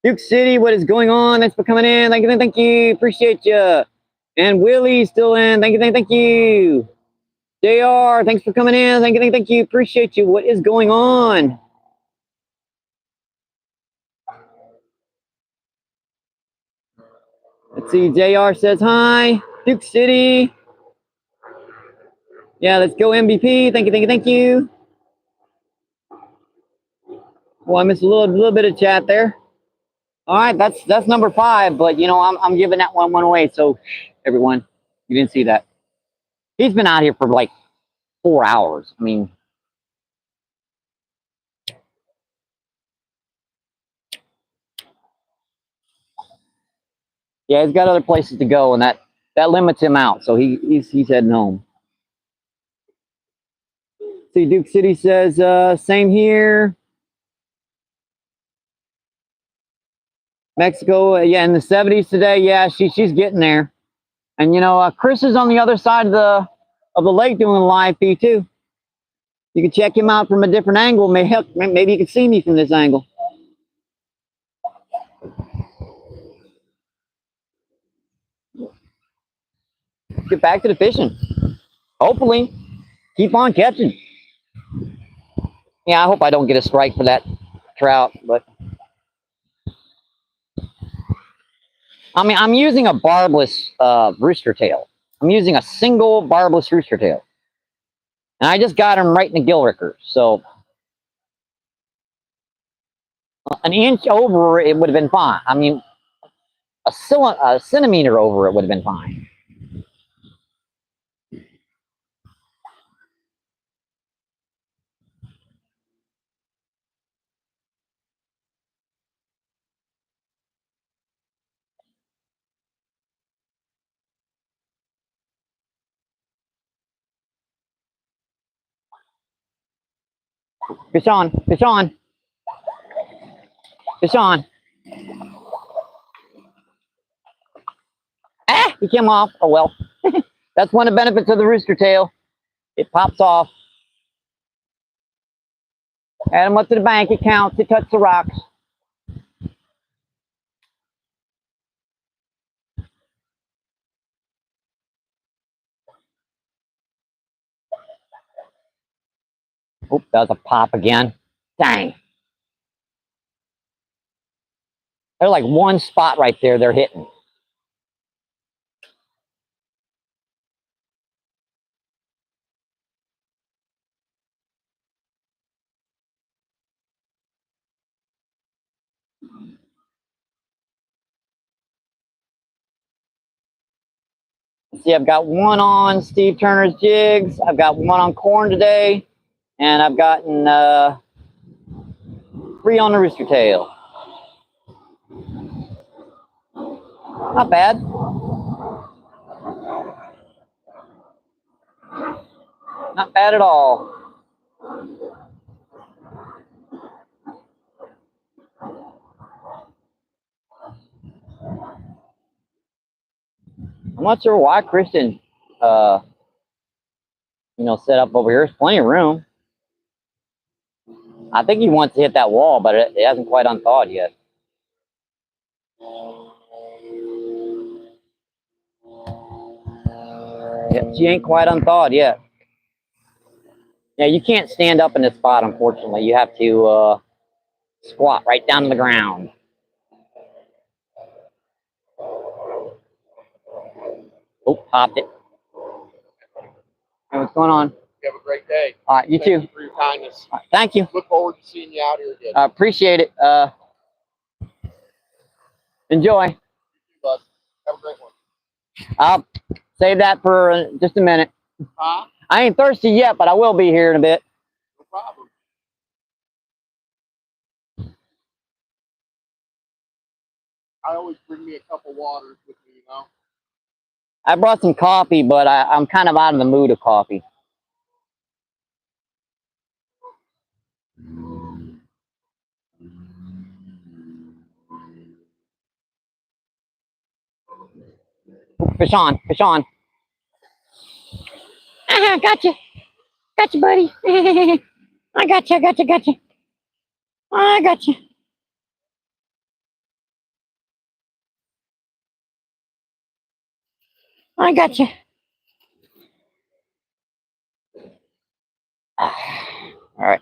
Duke City, what is going on? Thanks for coming in. Thank you, thank you. Appreciate you. And Willie's still in. Thank you, thank you. JR, thanks for coming in. Thank you, thank you. Appreciate you. What is going on? Let's see. JR says hi. Duke City. Yeah, let's go MVP. Thank you, thank you, thank you. Well, I missed a little bit of chat there. All right, that's number 5, but you know I'm giving that one away. So everyone, you didn't see that. He's been out here for like 4 hours. I mean, yeah, he's got other places to go, and that limits him out. So he's heading home. See, Duke City says same here. Mexico, yeah, in the 70s today. Yeah, she's getting there. And you know, Chris is on the other side of the lake doing a live feed too. You can check him out from a different angle. Maybe you can see me from this angle. Get back to the fishing. Hopefully, keep on catching. Yeah, I hope I don't get a strike for that trout, but I mean, I'm using a barbless rooster tail. I'm using a single barbless rooster tail. And I just got him right in the gill ricker. So an inch over, it would have been fine. I mean, a centimeter over, it would have been fine. Fish on, fish on, fish on. Ah, he came off. Oh, well. That's one of the benefits of the rooster tail. It pops off. Add them up to the bank. It counts. It touched the rocks. Oop, that was a pop again. Dang. There's like one spot right there they're hitting. See, I've got one on Steve Turner's jigs. I've got one on corn today. And I've gotten 3 on the rooster tail. Not bad. Not bad at all. I'm not sure why Christian, set up over here. There's plenty of room. I think he wants to hit that wall, but it hasn't quite unthawed yet. Yep, she ain't quite unthawed yet. Yeah, you can't stand up in this spot, unfortunately. You have to squat right down to the ground. Oh, popped it. Hey, what's going on? You have a great day. All right, you Thank too. you for your kindness. All right, thank you. Look forward to seeing you out here again. I appreciate it. Enjoy. You too, bud. Have a great one. I'll save that for just a minute. Huh? I ain't thirsty yet, but I will be here in a bit. No problem. I always bring me a couple waters with me, you know? I brought some coffee, but I'm kind of out of the mood of coffee. Fish on, fish on. Gotcha. Gotcha, buddy. I gotcha, gotcha, gotcha. I gotcha. I gotcha. All right.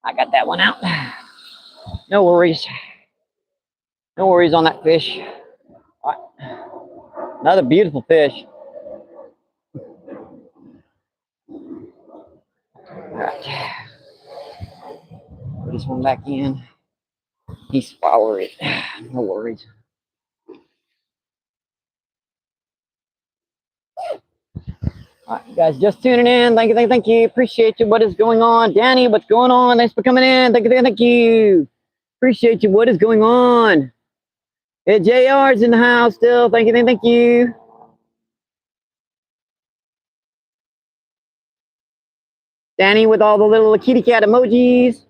I got that one out. No worries. No worries on that fish. All right. Another beautiful fish. All right. Put this one back in. He swallowed it. No worries. All right, you guys just tuning in. Thank you, thank you. Appreciate you. What is going on? Danny, what's going on? Thanks for coming in. Thank you, thank you. Appreciate you. What is going on? Hey, JR's in the house still. Thank you, thank you. Danny with all the little kitty cat emojis.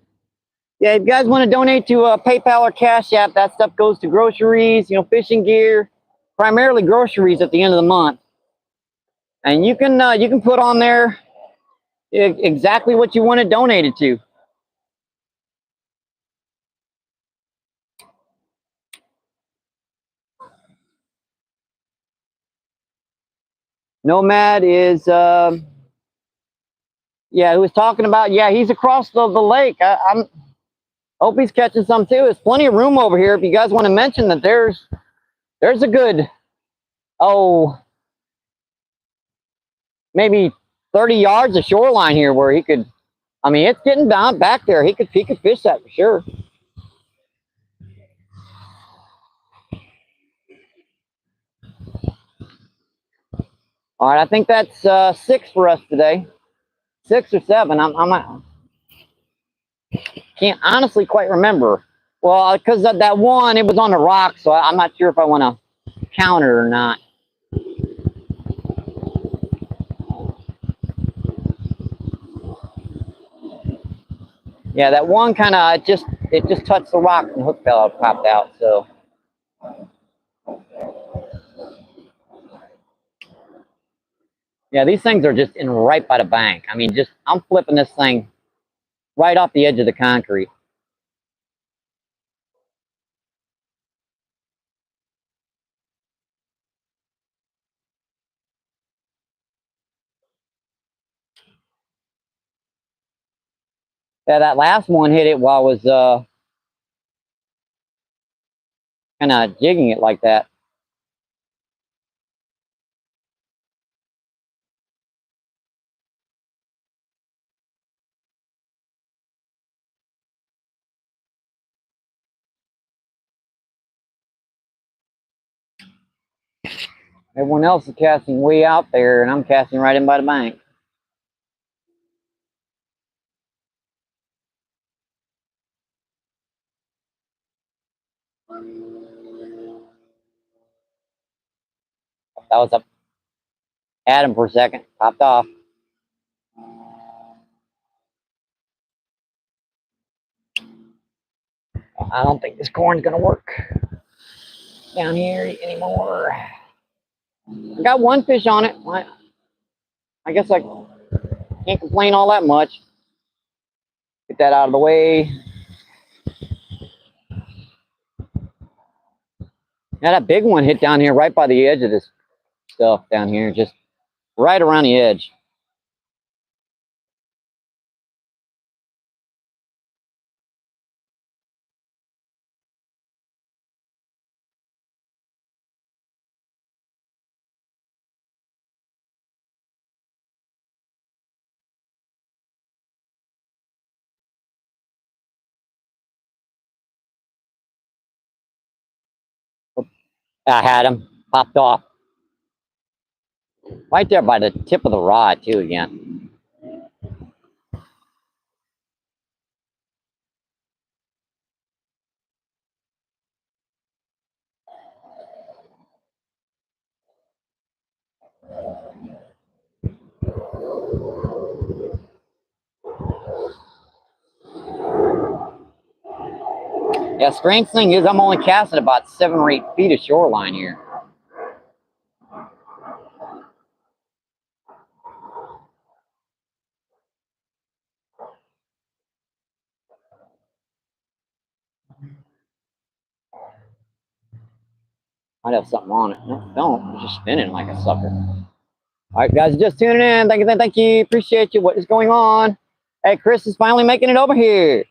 Yeah, if you guys want to donate to PayPal or Cash App, that stuff goes to groceries, fishing gear, primarily groceries at the end of the month. And you can put on there exactly what you want to donate it to. Nomad is, yeah, who was talking about, yeah, he's across the lake. I hope he's catching some too. There's plenty of room over here. If you guys want to mention that there's a good, maybe 30 yards of shoreline here where he could, it's getting down back there. He could fish that for sure. All right, I think that's 6 for us today. 6 or 7. I can't honestly quite remember. Well, because that one, it was on the rock, so I'm not sure if I want to count it or not. Yeah, that one kind of it just touched the rock and the hook fell out, popped out. So. Yeah, these things are just in right by the bank. I'm flipping this thing right off the edge of the concrete. Yeah, that last one hit it while I was kind of jigging it like that. Everyone else is casting way out there, and I'm casting right in by the bank. that was up. Had him for a second. Popped off. I don't think this corn's gonna work down here anymore. I got one fish on it. I guess I can't complain all that much. Get that out of the way. Yeah, that big one hit down here right by the edge of this stuff down here, just right around the edge. I had him. Popped off. Right there by the tip of the rod, too, again. Yeah, strange thing is I'm only casting about 7 or 8 feet of shoreline here. Might have something on it. No, don't. It's just spinning like a sucker. All right, guys, just tuning in. Thank you, thank you. Appreciate you. What is going on? Hey, Chris is finally making it over here.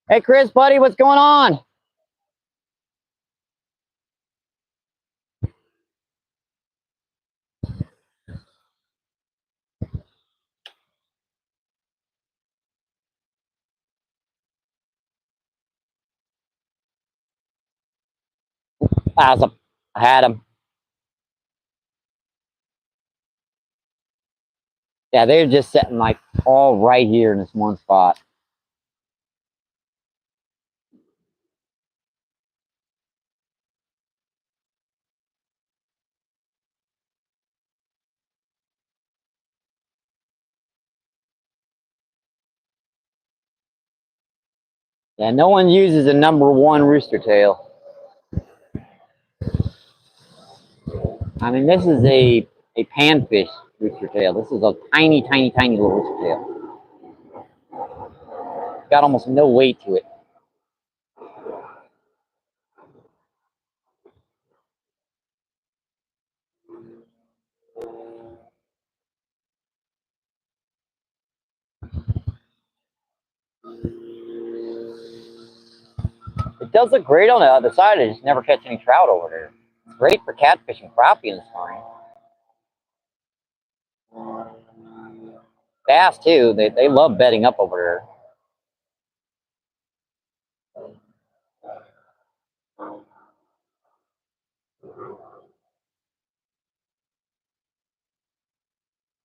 Hey, Chris, buddy, what's going on? I had him. Yeah, they're just sitting like all right here in this one spot. Yeah, no one uses a #1 rooster tail. I mean, this is a panfish rooster tail. This is a tiny, tiny, tiny little rooster tail. Got almost no weight to it. It does look great on the other side. I just never catch any trout over there. It's great for catfish and crappie in the spring. Bass too. They love bedding up over there.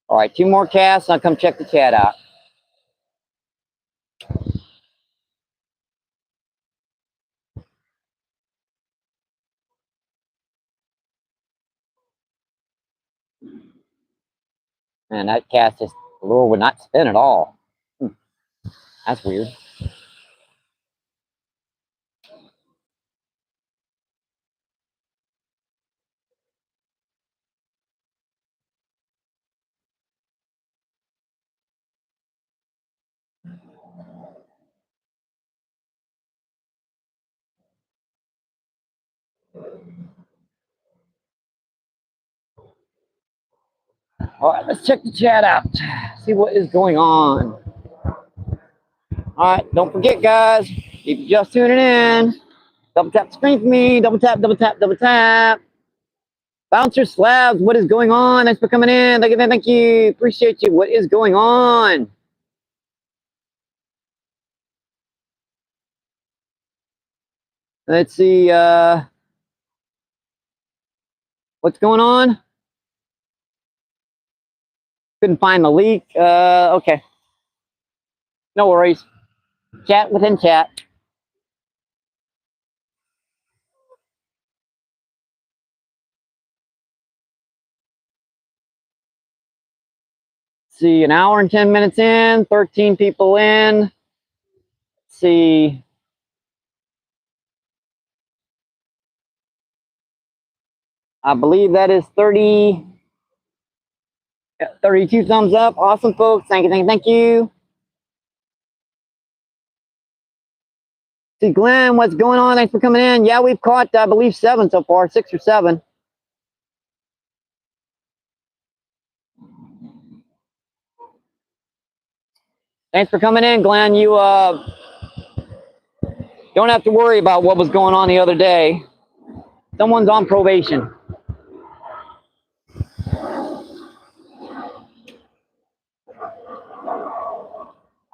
All right, 2 more casts. I'll come check the chat out. Man, that cast just the lure would not spin at all. That's weird. All right, let's check the chat out. See what is going on. All right, don't forget, guys, if you're just tuning in, double tap the screen for me. Double tap, double tap, double tap. Bouncer Slabs, what is going on? Thanks for coming in. Thank you, thank you. Appreciate you. What is going on? Let's see. What's going on? Couldn't find the leak. Okay. No worries. Chat within chat. see, an hour and 10 minutes in, 13 people in. Let's see. I believe that is 32 thumbs up. Awesome, folks. Thank you, thank you, thank you. See, Glenn, what's going on? Thanks for coming in. Yeah, we've caught, I believe, 7 so far, 6 or 7. Thanks for coming in, Glenn. You don't have to worry about what was going on the other day. Someone's on probation.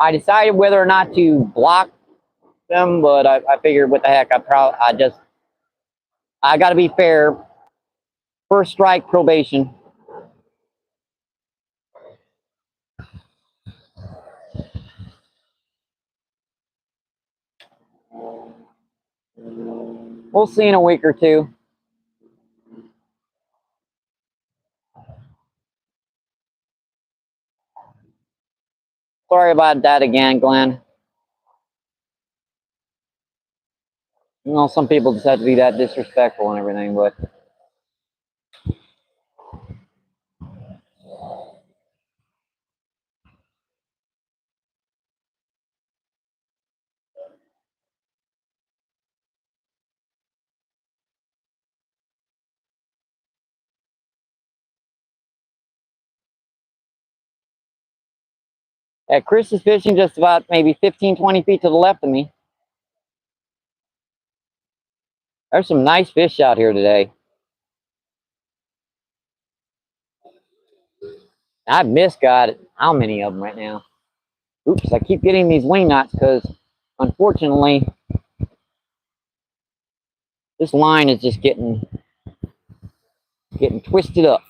I decided whether or not to block them, but I figured, what the heck, I got to be fair. First strike probation. We'll see in a week or two. Sorry about that again, Glenn. You know, some people just have to be that disrespectful and everything, but Chris is fishing just about maybe 15, 20 feet to the left of me. There's some nice fish out here today. I've missed God how many of them right now. Oops, I keep getting these wing knots because, unfortunately, this line is just getting twisted up.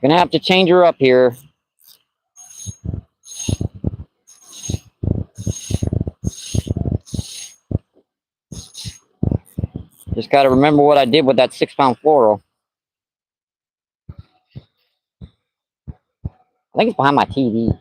Gonna have to change her up here. Just got to remember what I did with that 6-pound fluoro. I think it's behind my TV.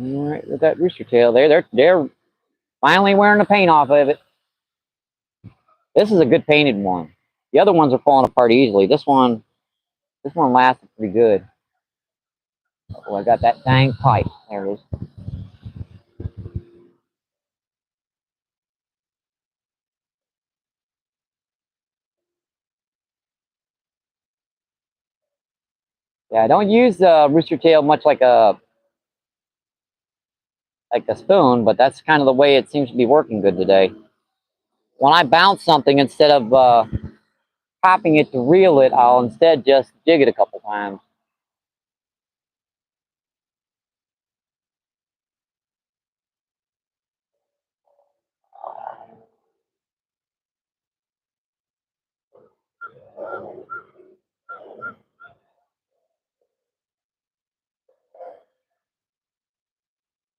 All right, with that rooster tail there, they're finally wearing the paint off of it. This is a good painted one. The other ones are falling apart easily. This one lasted pretty good. Oh, I got that dang pipe. There it is. Yeah, I don't use the rooster tail much like a spoon, but that's kind of the way it seems to be working good today. When I bounce something, instead of popping it to reel it, I'll instead just jig it a couple times.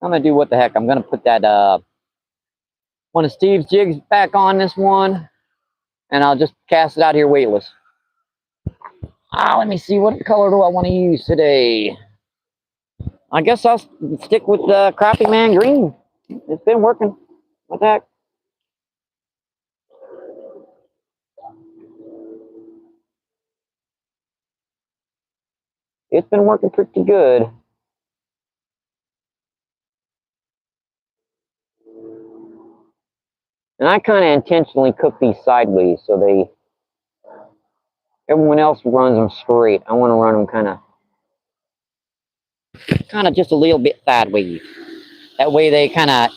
I'm gonna do what the heck. I'm gonna put that one of Steve's jigs back on this one, and I'll just cast it out here weightless. Let me see, what color do I want to use today? I guess I'll stick with the Crappie Man Green. It's been working. What the heck? It's been working pretty good. And I kind of intentionally cook these sideways so everyone else runs them straight. I want to run them kind of just a little bit sideways. That way they kind of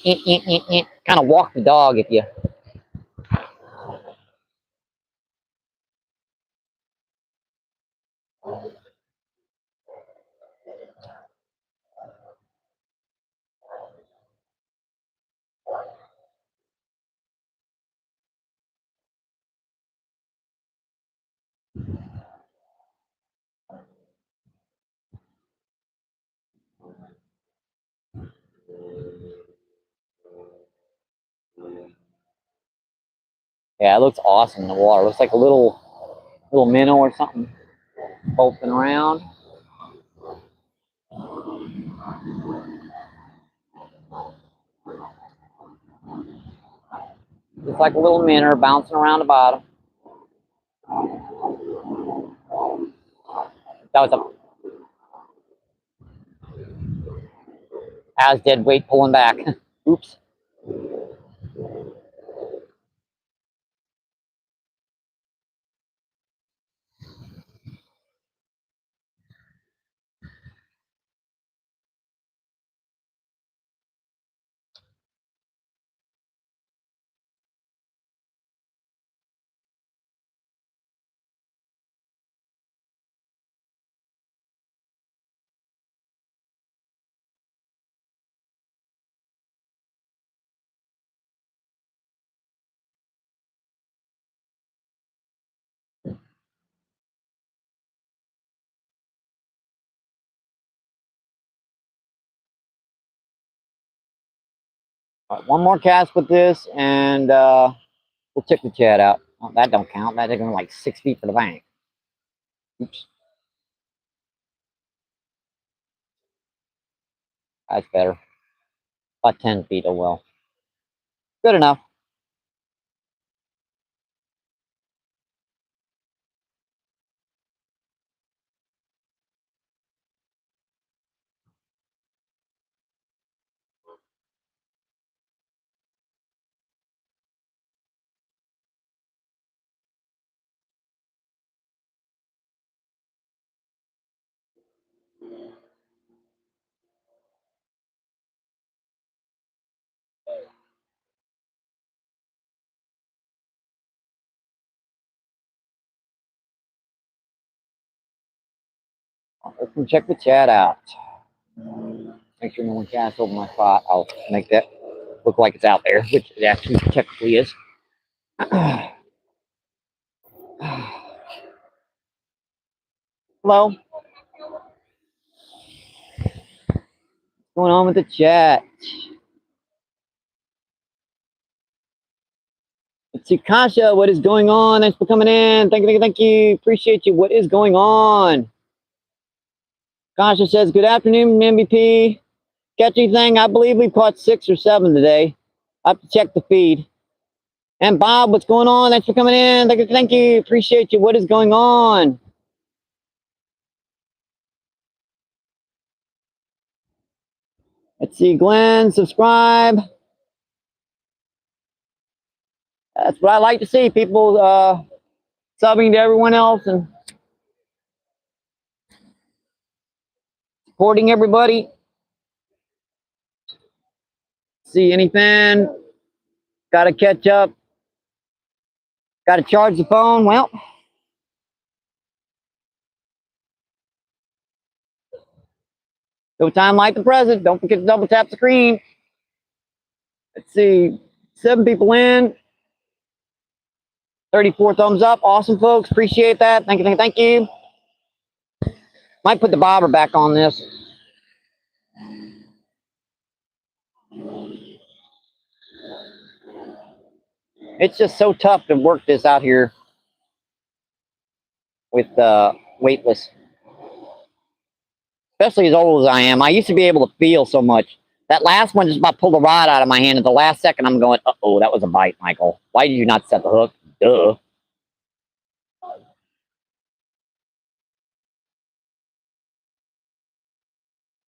walk the dog if you. Yeah, it looks awesome in the water. It looks like a little minnow or something bolting around. Just like a little minnow bouncing around the bottom. That was a as dead weight pulling back. Oops. All right, one more cast with this, and we'll check the chat out. Oh, that don't count. That's going like 6 feet for the bank. Oops. That's better. About 10 feet. Oh well. Good enough. Let's check the chat out. Make sure no one casts over my spot. I'll make that look like it's out there, which it actually technically is. Hello. What's going on with the chat? Let's see, Kasha, what is going on? Thanks for coming in. Thank you. Appreciate you. What is going on? Kasha says, good afternoon, MVP. Catch anything? I believe we caught 6 or 7 today. I have to check the feed. And Bob, what's going on? Thanks for coming in. Thank you. Appreciate you. What is going on? Let's see, Glenn, subscribe. That's what I like to see. People subbing to everyone else and supporting everybody. See anything? Got to catch up. Got to charge the phone. Well, no time like the present. Don't forget to double tap the screen. Let's see, 7 people in. 34 thumbs up. Awesome, folks. Appreciate that. Thank you. Might put the bobber back on this. It's just so tough to work this out here with weightless. Especially as old as I am. I used to be able to feel so much. That last one just about pulled the rod out of my hand. At the last second, I'm going, uh-oh, that was a bite, Michael. Why did you not set the hook? Duh.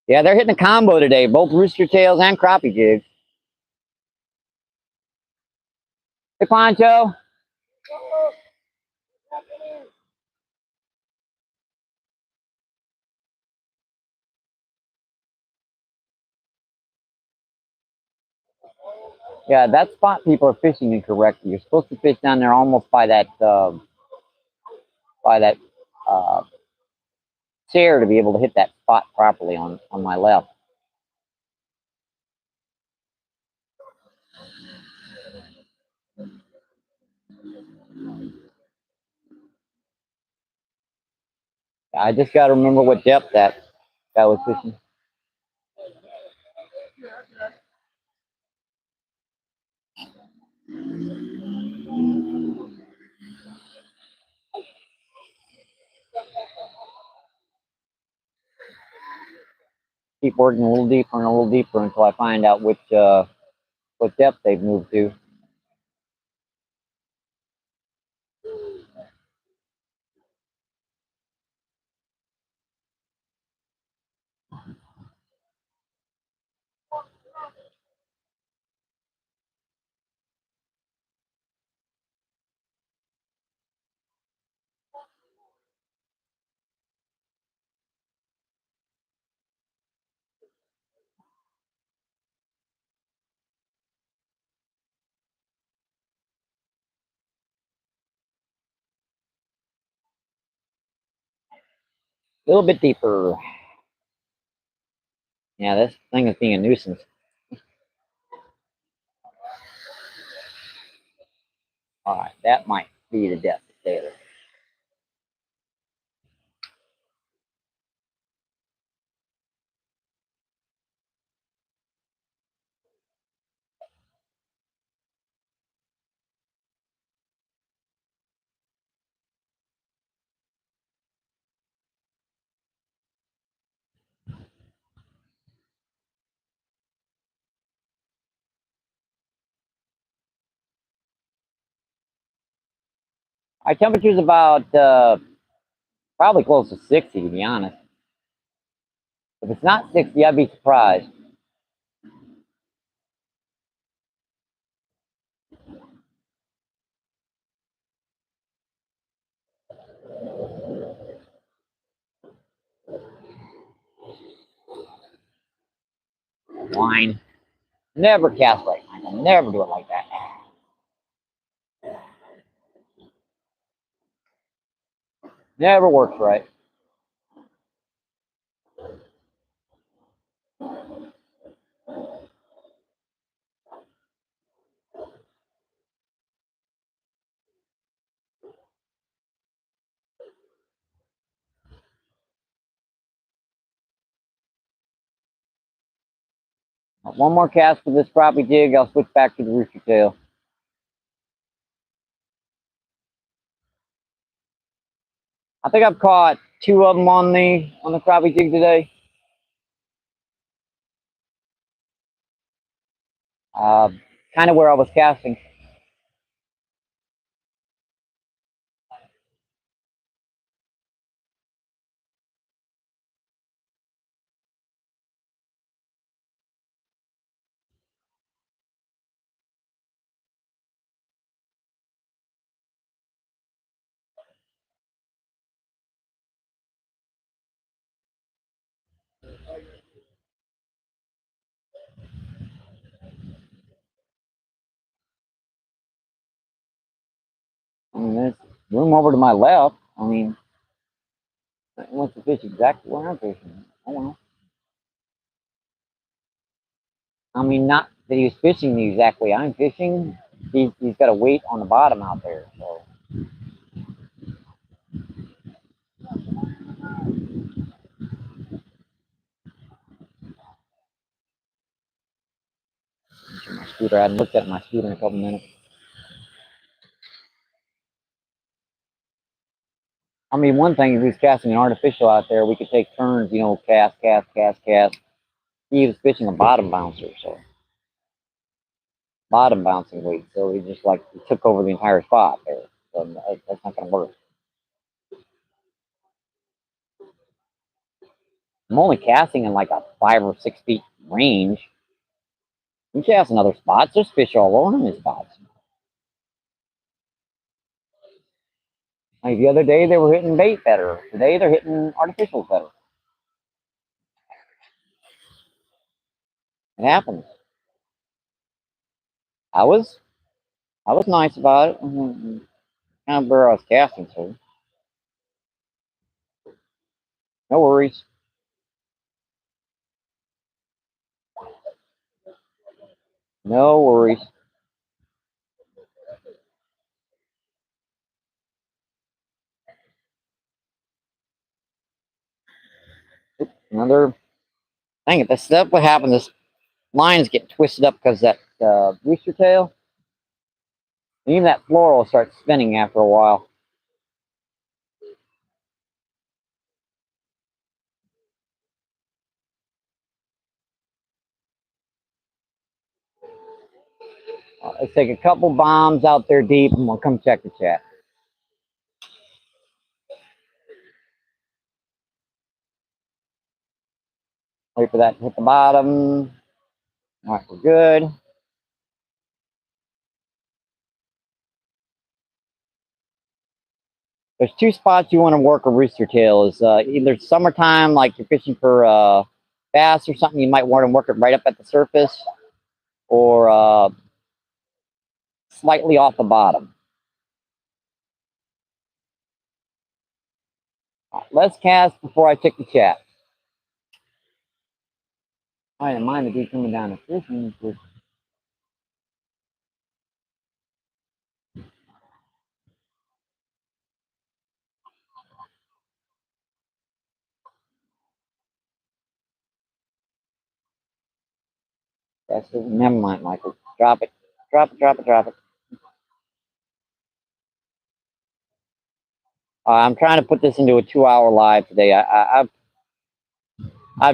Yeah, they're hitting a combo today. Both rooster tails and crappie jigs. Hey, Poncho. Yeah, that spot people are fishing incorrectly. You're supposed to fish down there almost by that uh, chair to be able to hit that spot properly on my left. I just got to remember what depth that guy was fishing. Keep working a little deeper and a little deeper until I find out what depth they've moved to. A little bit deeper. Yeah, this thing is being a nuisance. All right, that might be the depth there. Our temperature's about probably close to 60, to be honest. If it's not 60, I'd be surprised. Line. Never cast right line. I'll never do it like that. Never works right. One more cast for this crappie jig. I'll switch back to the rooster tail. I think I've caught 2 of them on the crappie jig today. Kind of where I was casting. I mean, there's room over to my left. I mean, he wants to fish exactly where I'm fishing. I don't know. I mean, not that he was fishing the exact way I'm fishing. He's got a weight on the bottom out there. So. My scooter. I hadn't looked at my scooter in a couple minutes. I mean, one thing, if he was casting an artificial out there, we could take turns, you know, cast. He was fishing a bottom bouncer, so bottom bouncing weight. So he just like he took over the entire spot there. So that's not going to work. I'm only casting in like a 5 or 6 feet range. You cast in other spots. There's fish all over in these spots. Like the other day, they were hitting bait better. Today, they're hitting artificials better. It happens. I was nice about it. Kind of where I was casting, so no worries. No worries. Another. Dang it! That's what happened. This lines get twisted up because that rooster tail. And even that floor will start spinning after a while. Let's take a couple bombs out there deep and we'll come check the chat. Wait for that to hit the bottom. All right, we're good. There's two spots you want to work a rooster tail. Is either summertime, like you're fishing for bass or something, you might want to work it right up at the surface, or slightly off the bottom. Right, let's cast before I check the chat. I didn't mind the dude coming down to fishing. That's it. Never mind, Michael. Drop it. Drop it, drop it, drop it. I'm trying to put this into a 2-hour live today. I've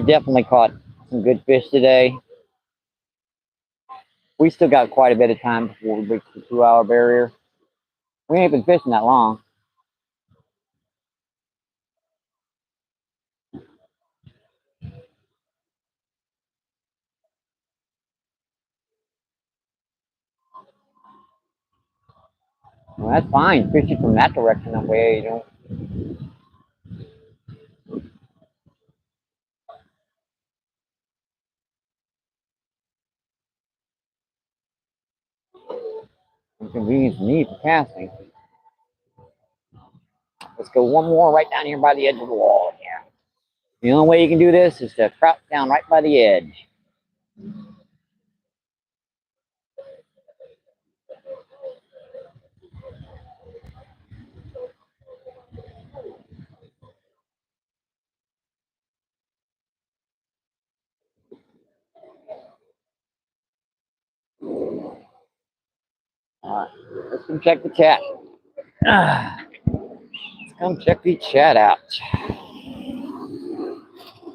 definitely caught some good fish today. We still got quite a bit of time before we reach the 2-hour barrier. We ain't been fishing that long. Well, that's fine. Fishing from that direction, that way, you know. Inconvenience me for casting. Let's go one more right down here by the edge of the wall. Yeah. The only way you can do this is to crouch down right by the edge. All right, let's come check the chat. Let's come check the chat out.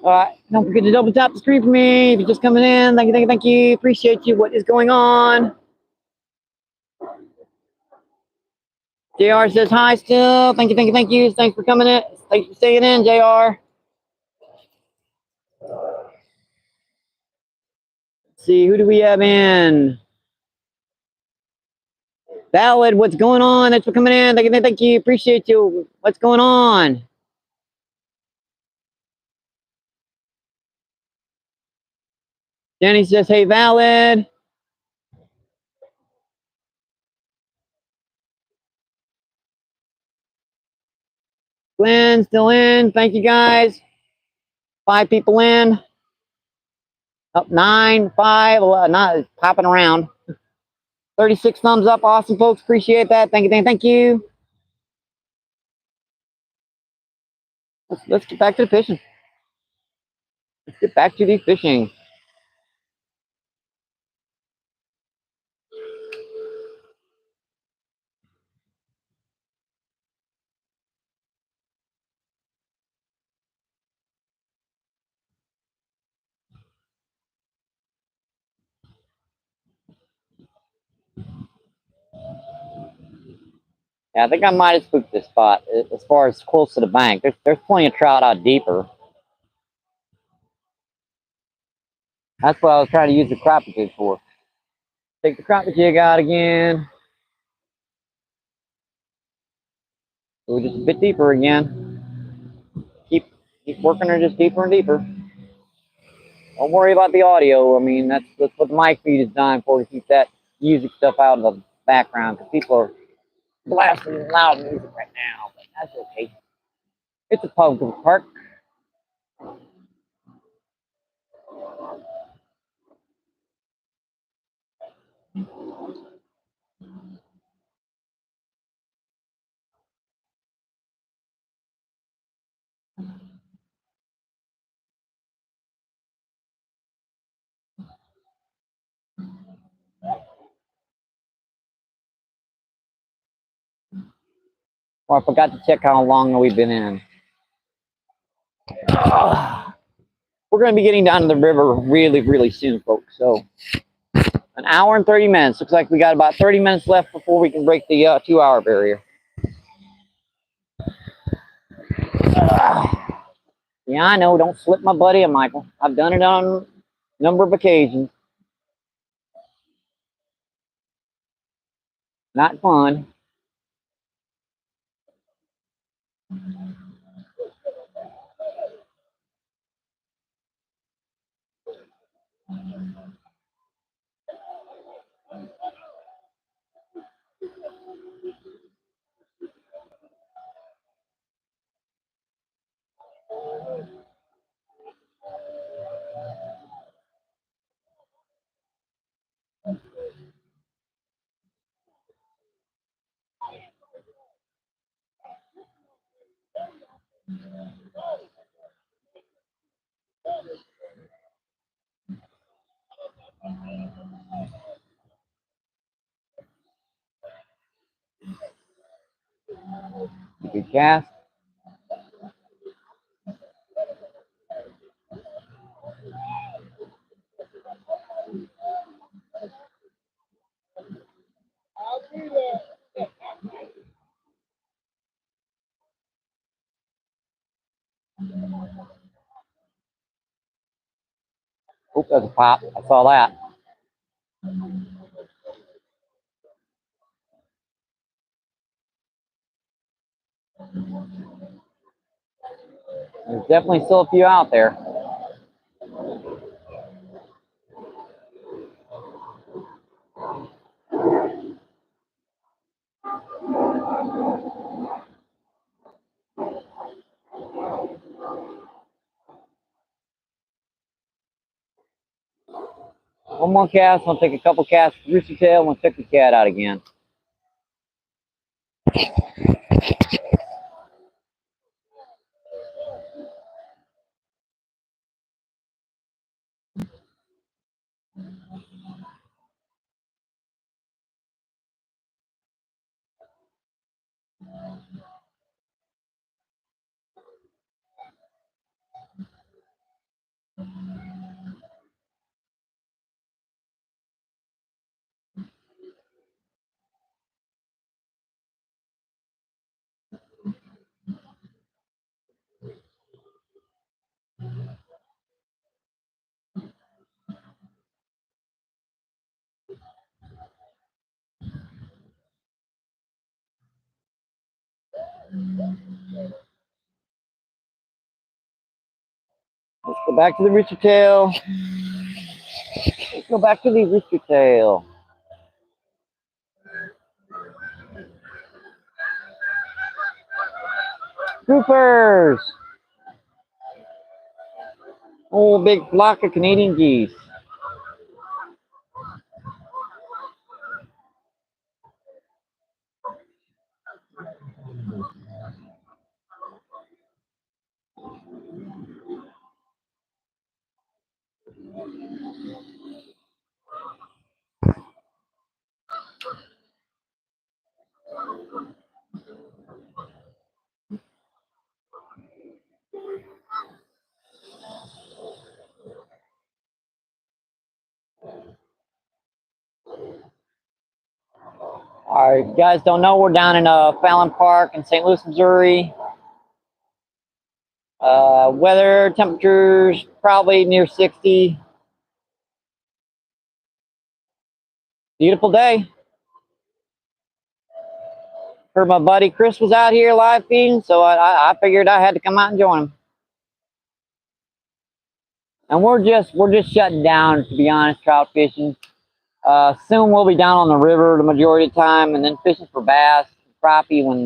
All right, don't forget to double tap the screen for me. If you're just coming in, thank you, thank you, thank you. Appreciate you. What is going on? JR says hi still. Thank you, thank you, thank you. Thanks for coming in. Thanks for staying in, JR. Let's see, who do we have in? Ballad, what's going on? Thanks for coming in. Thank you, thank you. Appreciate you. What's going on? Danny says, hey, Valid. Glenn, still in. Thank you, guys. 5 people in. Up 9, 5, not popping around. 36 thumbs up. Awesome, folks. Appreciate that. Thank you, thank you, thank you. Let's get back to the fishing. Let's get back to the fishing. Yeah, I think I might have spooked this spot as far as close to the bank. There's plenty of trout out deeper. That's what I was trying to use the crappie jig for. Take the crappie jig out again. Go just a bit deeper again. Keep working her just deeper and deeper. Don't worry about the audio. I mean, that's what the mic feed is designed for, to keep that music stuff out of the background, because people are blasting loud music right now. But that's okay. It's a public park. Oh, I forgot to check how long we've been in. We're going to be getting down to the river really, really soon, folks. So, an hour and 30 minutes. Looks like we got about 30 minutes left before we can break the 2-hour barrier. Yeah, I know. Don't slip my buddy in, Michael. I've done it on a number of occasions. Not fun. Good cast. I'll be there. Oop, there's a pop. I saw that. There's definitely still a few out there. One more cast. I'll take a couple casts. Rooster tail. We'll check the cat out again. Let's go back to the rooster tail. Let's go back to the rooster tail. Groupers. Oh, big flock of Canadian geese. All right, if you guys don't know, we're down in Fallon Park in St. Louis, Missouri. Weather, temperatures probably near 60. Beautiful day. Heard my buddy Chris was out here live feeding, so I figured I had to come out and join him. And we're just shutting down, to be honest, trout fishing. Soon we'll be down on the river the majority of the time, and then fishing for bass, crappie when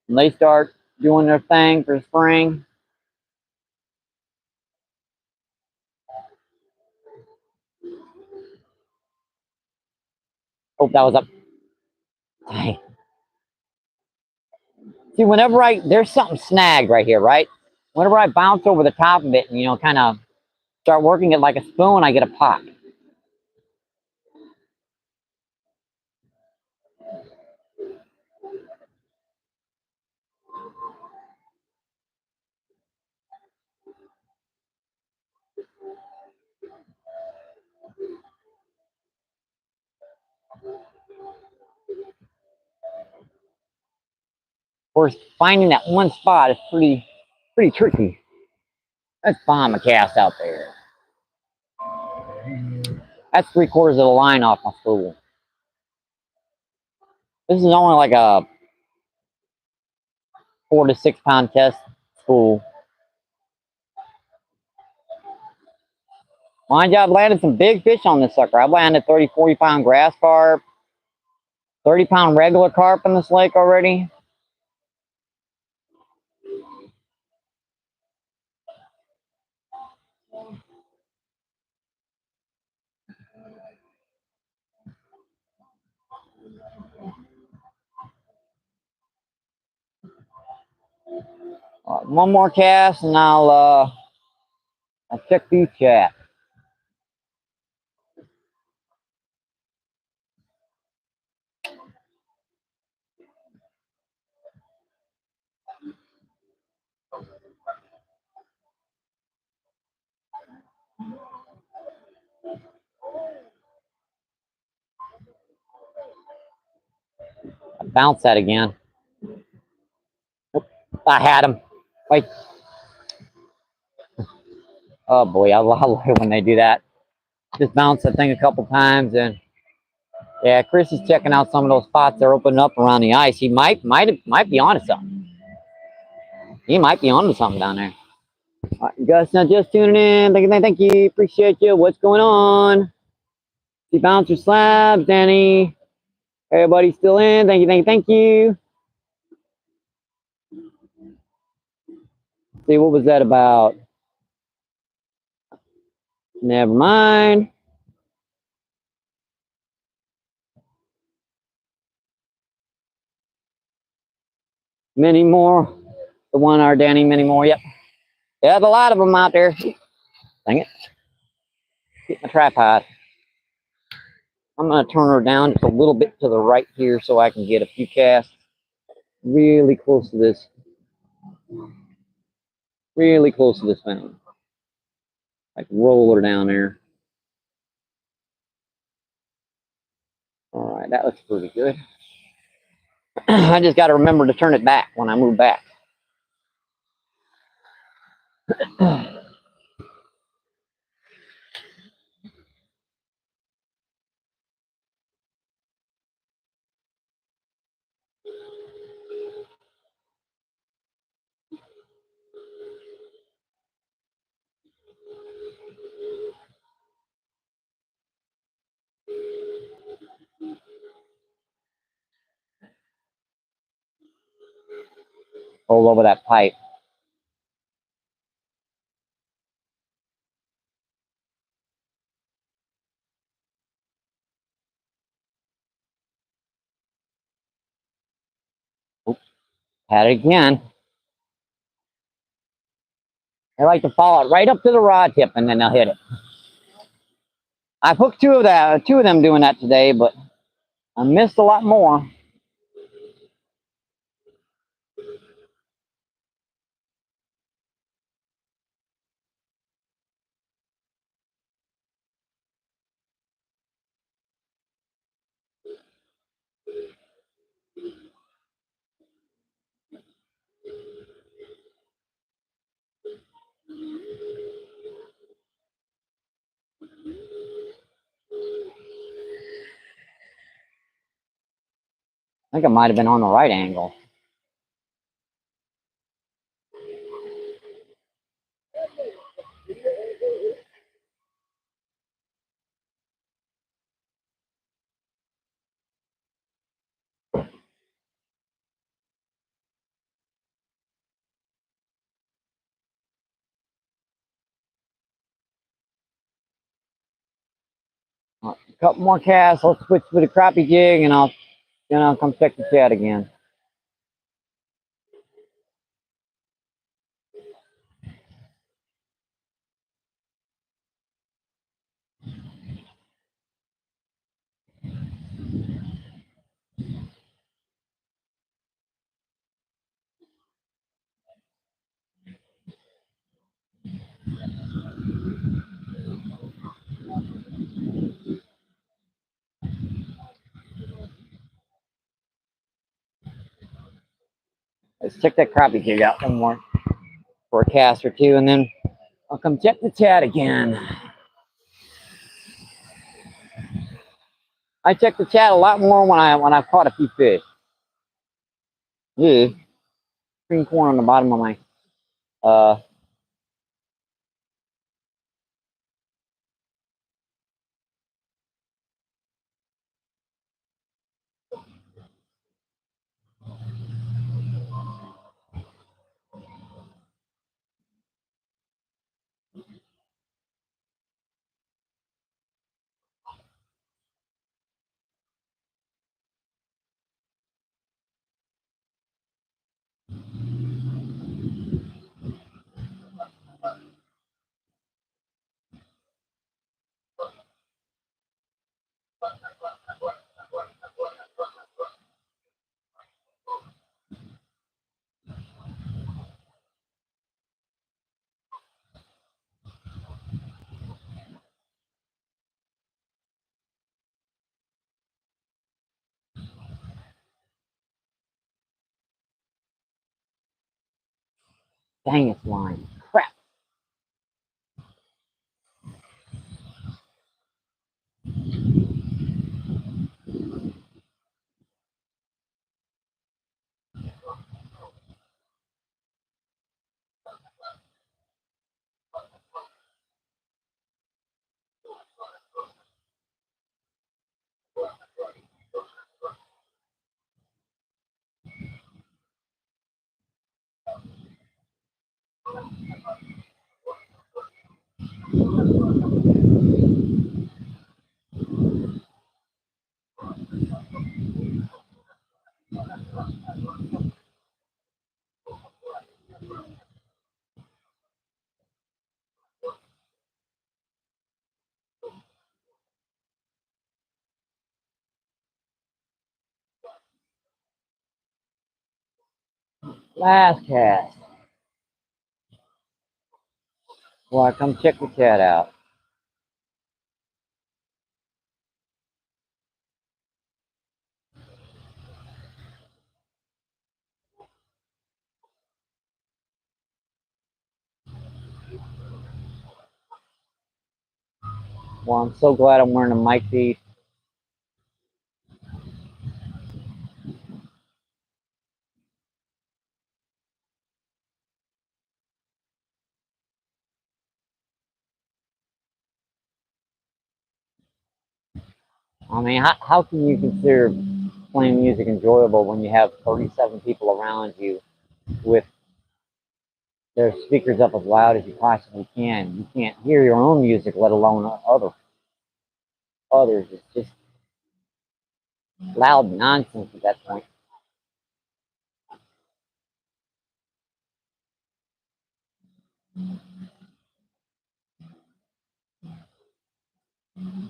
they start doing their thing for spring. Hope that was up. Dang. See, there's something snagged right here, right? Whenever I bounce over the top of it and, kind of start working it like a spoon, I get a pop. Of course, finding that one spot is pretty tricky. Let's bomb a cast out there. That's 3/4 of the line off my spool. This is only like a 4 to 6 pound test spool. Mind you, I've landed some big fish on this sucker. I've landed 30, 40 pound grass carp, 30 pound regular carp in this lake already. One more cast and I'll check the chat. Bounce that again. I had him. Wait. Oh boy, I love it when they do that. Just bounce that thing a couple times, and yeah, Chris is checking out some of those spots they're opening up around the ice. He might be onto something. He might be onto something down there. All right, Gus, now just tuning in. Thank you. Appreciate you. What's going on? See bouncer slabs, Danny. Everybody still in? Thank you. See, what was that about? Never mind. Many more. The 1 hour Danny, many more. Yep. There's a lot of them out there. Dang it. Get my tripod. I'm going to turn her down just a little bit to the right here so I can get a few casts really close to this. Really close to this fountain. Like roll her down there. All right, that looks pretty good. I just got to remember to turn it back when I move back. Hold over that pipe. Oops. Had it again. They like to follow it right up to the rod tip and then they'll hit it. I've hooked two of them doing that today, but I missed a lot more. I think it might have been on the right angle. A couple more casts. Let's switch to the crappie jig, and I'll come check the chat again. Let's check that crappie jig out one more for a cast or two, and then I'll come check the chat again. I check the chat a lot more when I've caught a few fish. Yeah, green corn on the bottom of my dang it's line. Crap. Last cast. Well, I come check the chat out. Well, I'm so glad I'm wearing a mic piece. I mean, how can you consider playing music enjoyable when you have 37 people around you with their speakers up as loud as you possibly can? You can't hear your own music, let alone others. It's just loud nonsense at that point.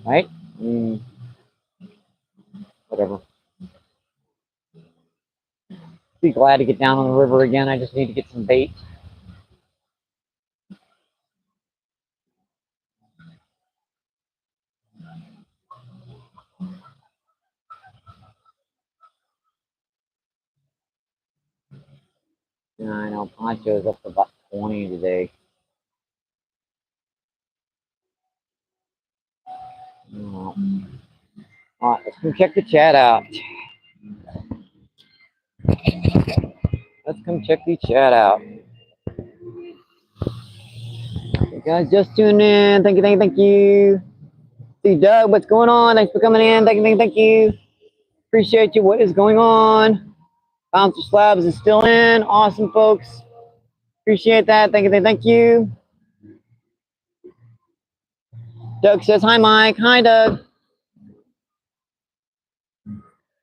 Right? Whatever. Be glad to get down on the river again. I just need to get some bait. Yeah, I know Poncho's up to about 20 today. All right, let's come check the chat out. Let's come check the chat out. You guys just tuned in. Thank you. See Doug, what's going on? Thanks for coming in. Thank you. Appreciate you. What is going on? Bouncer Slabs is still in. Awesome, folks. Appreciate that. Thank you. Doug says, hi, Mike. Hi, Doug.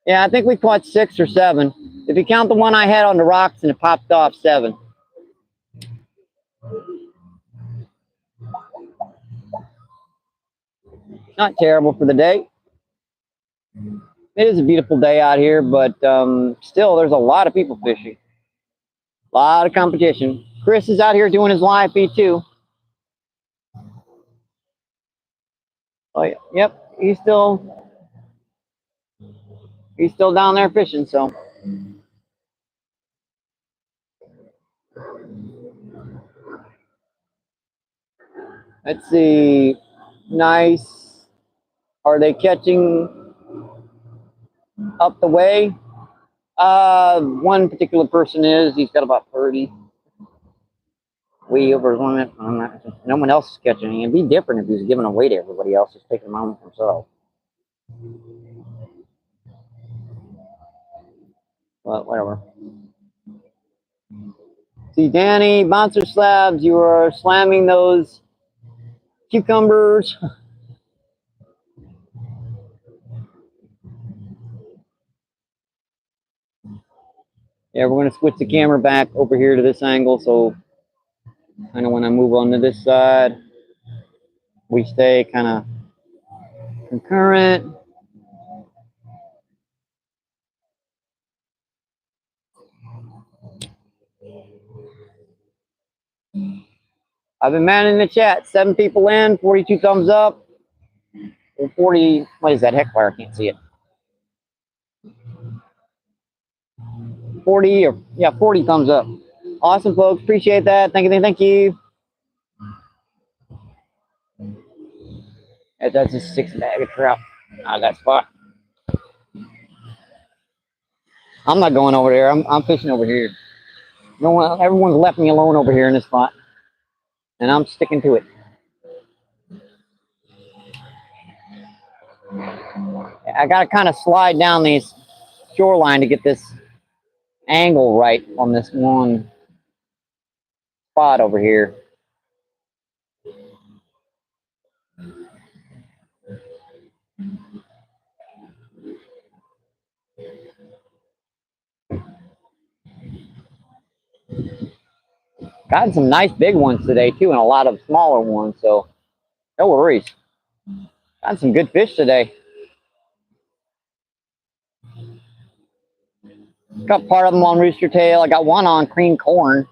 Yeah, I think we caught 6 or 7. If you count the one I had on the rocks and it popped off, 7. Not terrible for the day. It is a beautiful day out here, but still, there's a lot of people fishing. A lot of competition. Chris is out here doing his live feed too. Oh, yep, he's still down there fishing. So Let's see. Nice. Are they catching up the way? One particular person is. He's got about 30. Way over his limit. No one else is catching. It'd be different if he was giving away to everybody else, just taking them home for himself. But whatever. See, Danny, Monster Slabs, you are slamming those cucumbers. Yeah, we're going to switch the camera back over here to this angle, so kind of when I move on to this side, we stay kind of concurrent. I've been manning the chat. 7 people in, 42 thumbs up. Or 40, what is that heck wire? I can't see it. 40 or, yeah, 40 thumbs up. Awesome, folks. Appreciate that. Thank you, thank you. That's a 6 bag of trout. That spot. I'm not going over there. I'm fishing over here. No one, everyone's left me alone over here in this spot, and I'm sticking to it. I got to kind of slide down these shoreline to get this angle right on this one spot over here. Gotten some nice big ones today too, and a lot of smaller ones, so no worries. Got some good fish today. Got part of them on rooster tail. I got one on cream corn.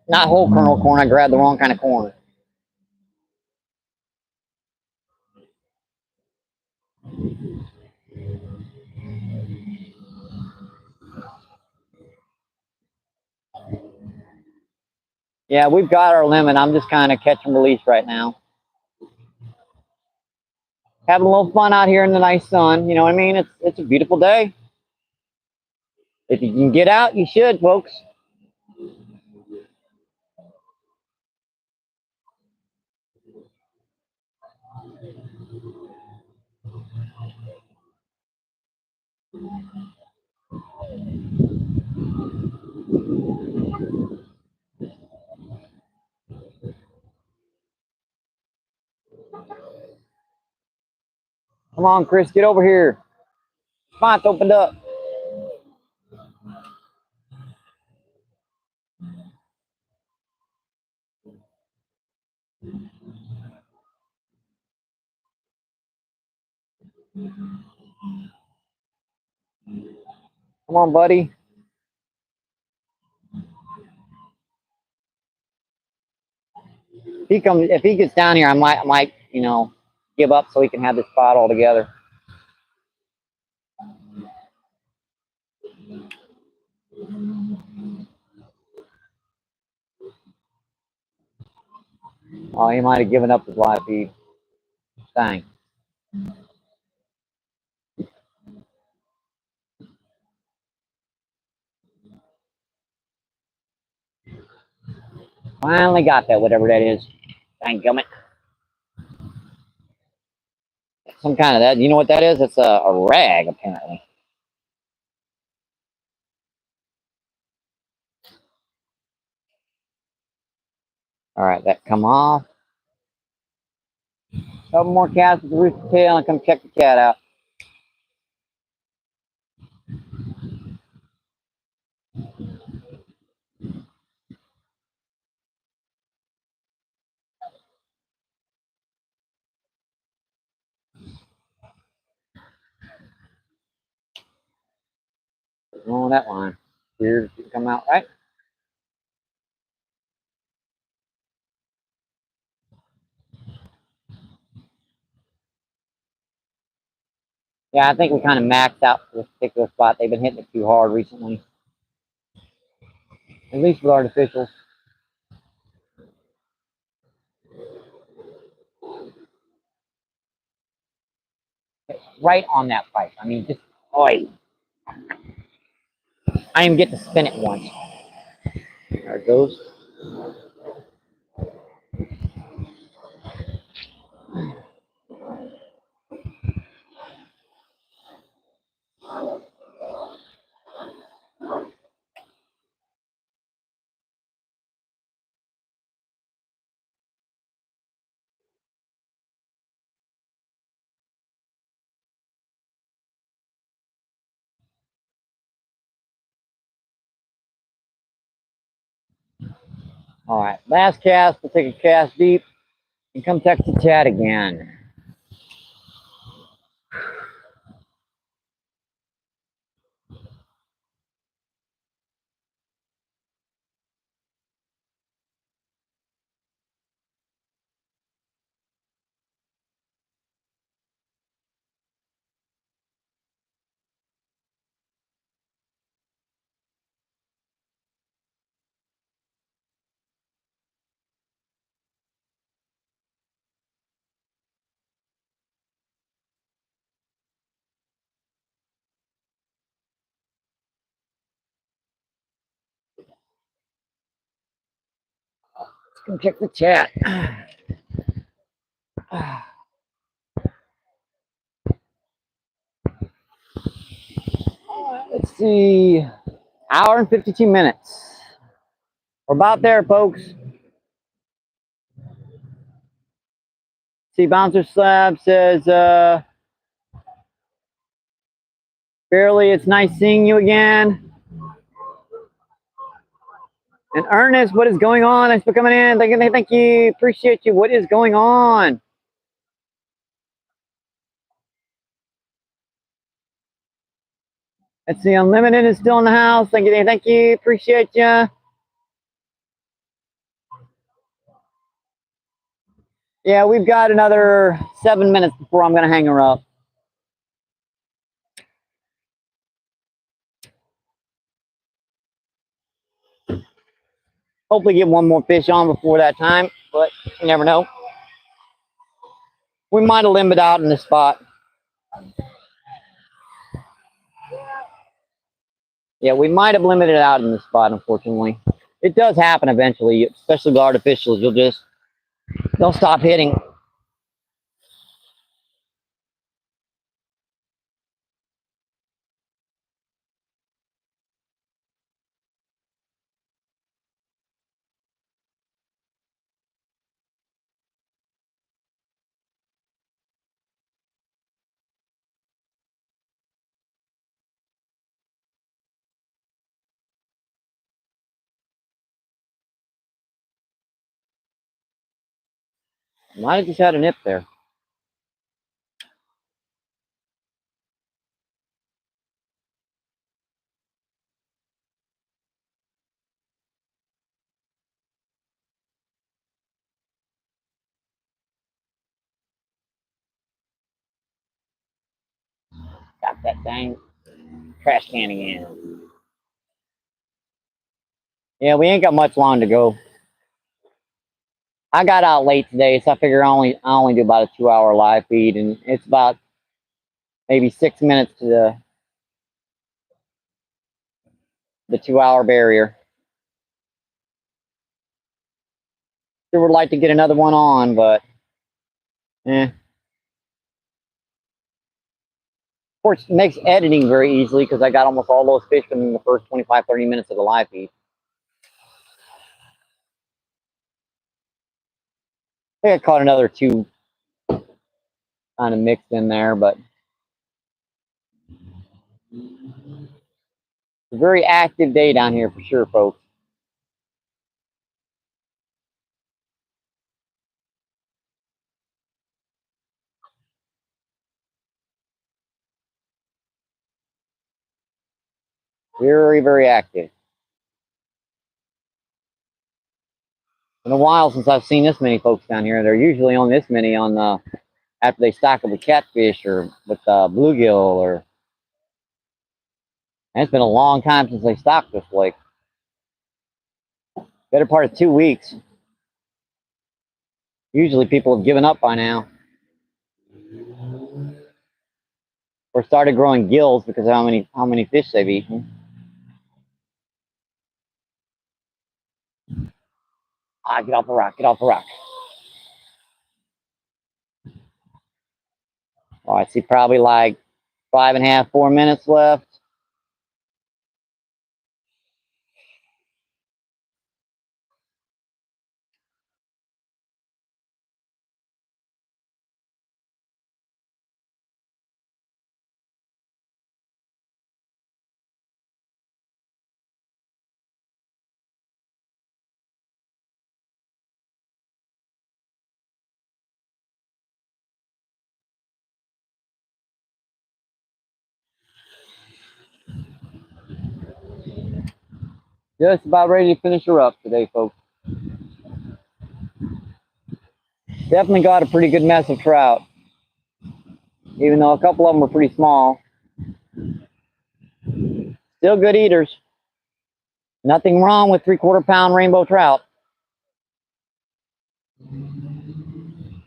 Not whole kernel corn. I grabbed the wrong kind of corn. Yeah, we've got our limit. I'm just kind of catch and release right now. Having a little fun out here in the nice sun. You know what I mean? It's a beautiful day. If you can get out, you should, folks. Come on, Chris, get over here. Spot's opened up. Come on, buddy. If he gets down here, I might, you know, give up so he can have this spot all together. Oh, he might have given up his live feed. Dang. Finally got that, whatever that is. Dang gummit. Some kind of that. You know what that is? It's a rag, apparently. All right, that come off. Couple more cats with the rooster tail and come check the cat out. What's wrong with that line? Here, come out right. Yeah, I think we kind of maxed out for this particular spot. They've been hitting it too hard recently. At least with artificials. right on that pipe. I mean, just, oi. I didn't get to spin it once. There it goes. All right, last cast. We'll take a cast deep and come text the chat again. Let's come check the chat. Let's see. Hour and 52 minutes. We're about there, folks. See, Bouncer Slab says, Barely, it's nice seeing you again. And Ernest, what is going on? Thanks for coming in. Thank you. Appreciate you. What is going on? Let's see. Unlimited is still in the house. Thank you. Thank you. Appreciate you. Yeah, we've got another 7 minutes before I'm going to hang her up. Hopefully get one more fish on before that time, but you never know. We might have limited out in this spot. Yeah, we might have limited out in this spot, unfortunately. It does happen eventually, especially with artificials. They'll stop hitting. Might have just had a nip there. Got that dang trash can again. Yeah, we ain't got much long to go. I got out late today, so I figure I only do about a 2-hour live feed, and it's about maybe 6 minutes to the 2-hour barrier. Sure would like to get another one on, but Of course, it makes editing very easily because I got almost all those fish within the first 25, 30 minutes of the live feed. I think I caught another two kind of mixed in there, but it's a very active day down here for sure, folks. Very, very active. Been a while since I've seen this many folks down here. They're usually on this many on after they stock up with catfish or with bluegill, or and it's been a long time since they stocked this lake. Better part of 2 weeks. Usually people have given up by now. or started growing gills because of how many fish they've eaten. Ah, get off the rock, get off the rock. Oh, I see probably like 5.5, 4 minutes left. Just about ready to finish her up today, folks. Definitely got a pretty good mess of trout. Even though a couple of them were pretty small. Still good eaters. Nothing wrong with 3/4 pound rainbow trout.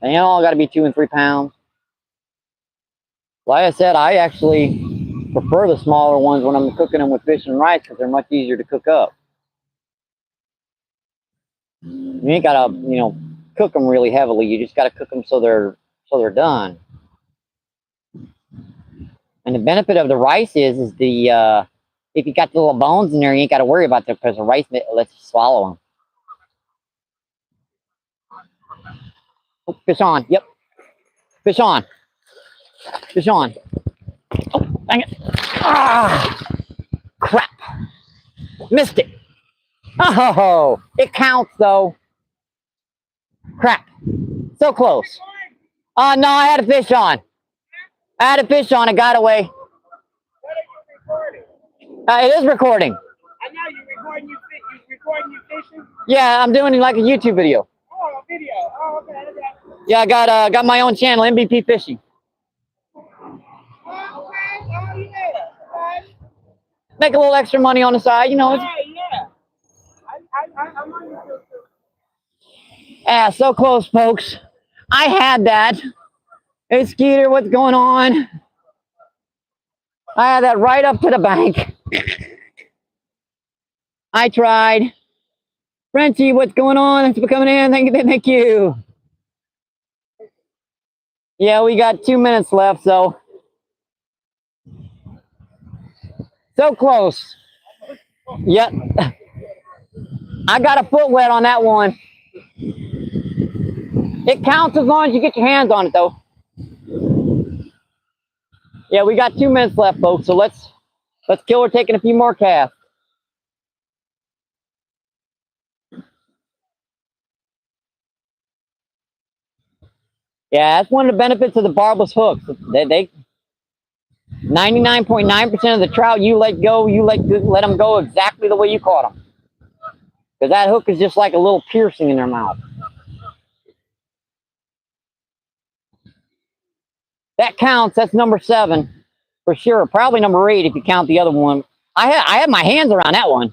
They all got to be 2 and 3 pounds. Like I said, I actually prefer the smaller ones when I'm cooking them with fish and rice because they're much easier to cook up. You ain't gotta, cook them really heavily. You just gotta cook them so they're done. And the benefit of the rice is the if you got the little bones in there, you ain't got to worry about them because the rice lets you swallow them. Oh, fish on. Yep. Fish on. Fish on. Oh, dang it. Ah, crap. Missed it. Oh, it counts though. Crap. So close. No, I had a fish on. I had a fish on. It got away. What are you recording? It is recording. I know you're recording. You recording you fishing? Yeah, I'm doing like a YouTube video. Oh, a video. Oh, okay. Yeah, I got my own channel, MBPFishing. Oh, okay. Oh, yeah. Okay. Make a little extra money on the side, Yeah, yeah. I'm on YouTube. Yeah, so close, folks. I had that. Hey, Skeeter, what's going on? I had that right up to the bank. I tried. Frenchie, what's going on? Thanks for coming in. Thank you. Yeah, we got 2 minutes left, so close. Yep. I got a foot wet on that one. It counts as long as you get your hands on it, though. Yeah, we got 2 minutes left, folks. So let's kill her taking a few more casts. Yeah, that's one of the benefits of the barbless hooks. They 99.9% of the trout you let go, you let them go exactly the way you caught them. Because that hook is just like a little piercing in their mouth. That counts. That's number 7 for sure. Probably number 8 if you count the other one. I had my hands around that one.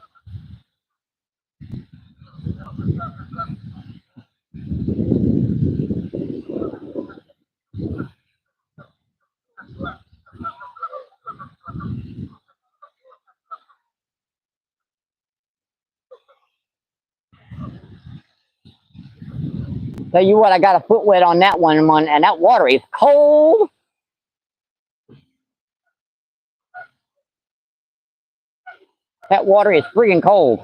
Tell you what, I got a foot wet on that one, and that water is cold. That water is friggin' cold.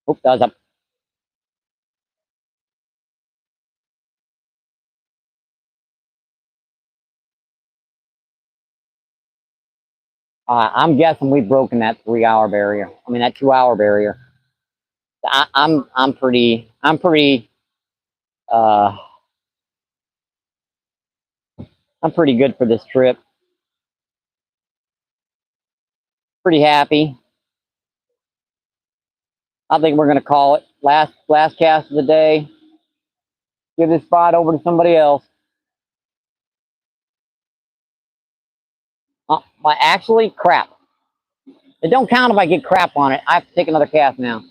Oops, that was up. I'm guessing we've broken that 3-hour barrier. I mean that 2-hour barrier. I'm pretty uh I'm pretty good for this trip. Pretty happy. I think we're gonna call it last cast of the day. Give this spot over to somebody else. Actually, crap. It don't count if I get crap on it. I have to take another cast now.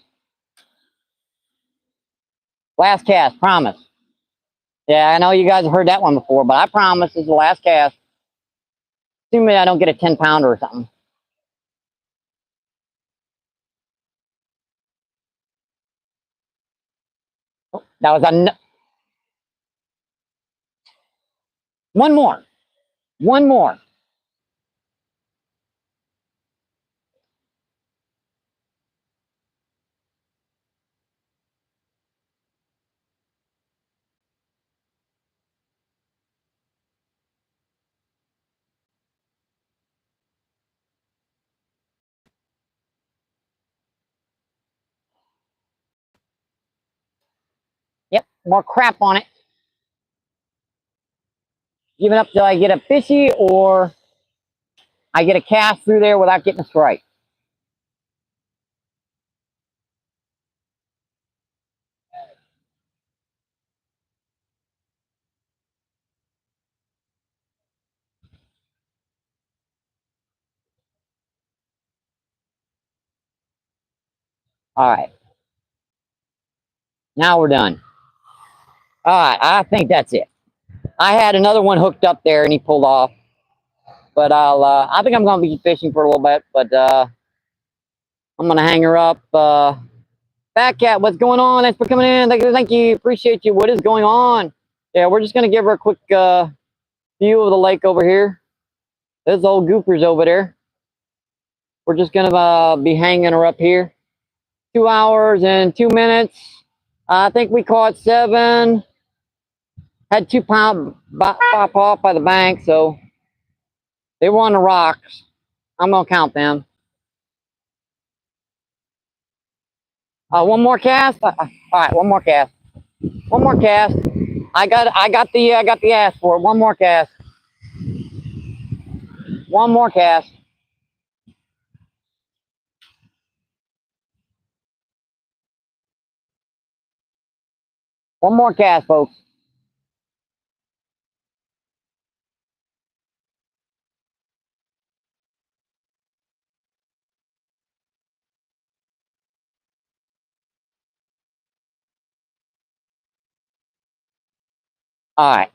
Last cast, promise. Yeah, I know you guys have heard that one before, but I promise this is the last cast. Assuming I don't get a 10-pounder or something. Oh, that was one more. One more. Yep, more crap on it. Giving up till I get a fishy or I get a cast through there without getting a strike. All right. Now we're done. All right, I think that's it. I had another one hooked up there and he pulled off. But I think I'm gonna be fishing for a little bit, but I'm gonna hang her up. Fat Cat, what's going on? Thanks for coming in. Thank you. Appreciate you. What is going on? Yeah, we're just gonna give her a quick view of the lake over here. There's old goopers over there. We're just gonna be hanging her up here. 2 hours and 2 minutes. I think we caught 7. Had 2 pound pop off by the bank, so they were on the rocks. I'm gonna count them. One more cast. All right, one more cast. One more cast. I got the ass for it. One more cast. One more cast. One more cast, folks. All right.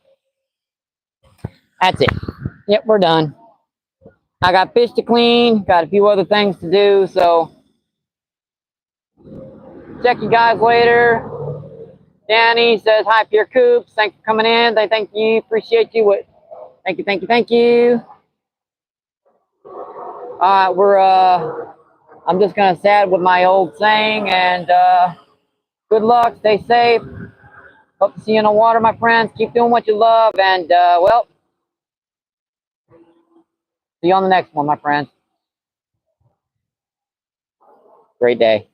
That's it. Yep, we're done. I got fish to clean. Got a few other things to do, so check you guys later. Danny says hi, Pure Coops. Thanks for coming in. Thank you. Appreciate you. Thank you. Thank you. Thank you. All right, we're I'm just gonna sad with my old saying, and good luck. Stay safe. Hope to see you in the water, my friends. Keep doing what you love, and well, see you on the next one, my friends. Great day.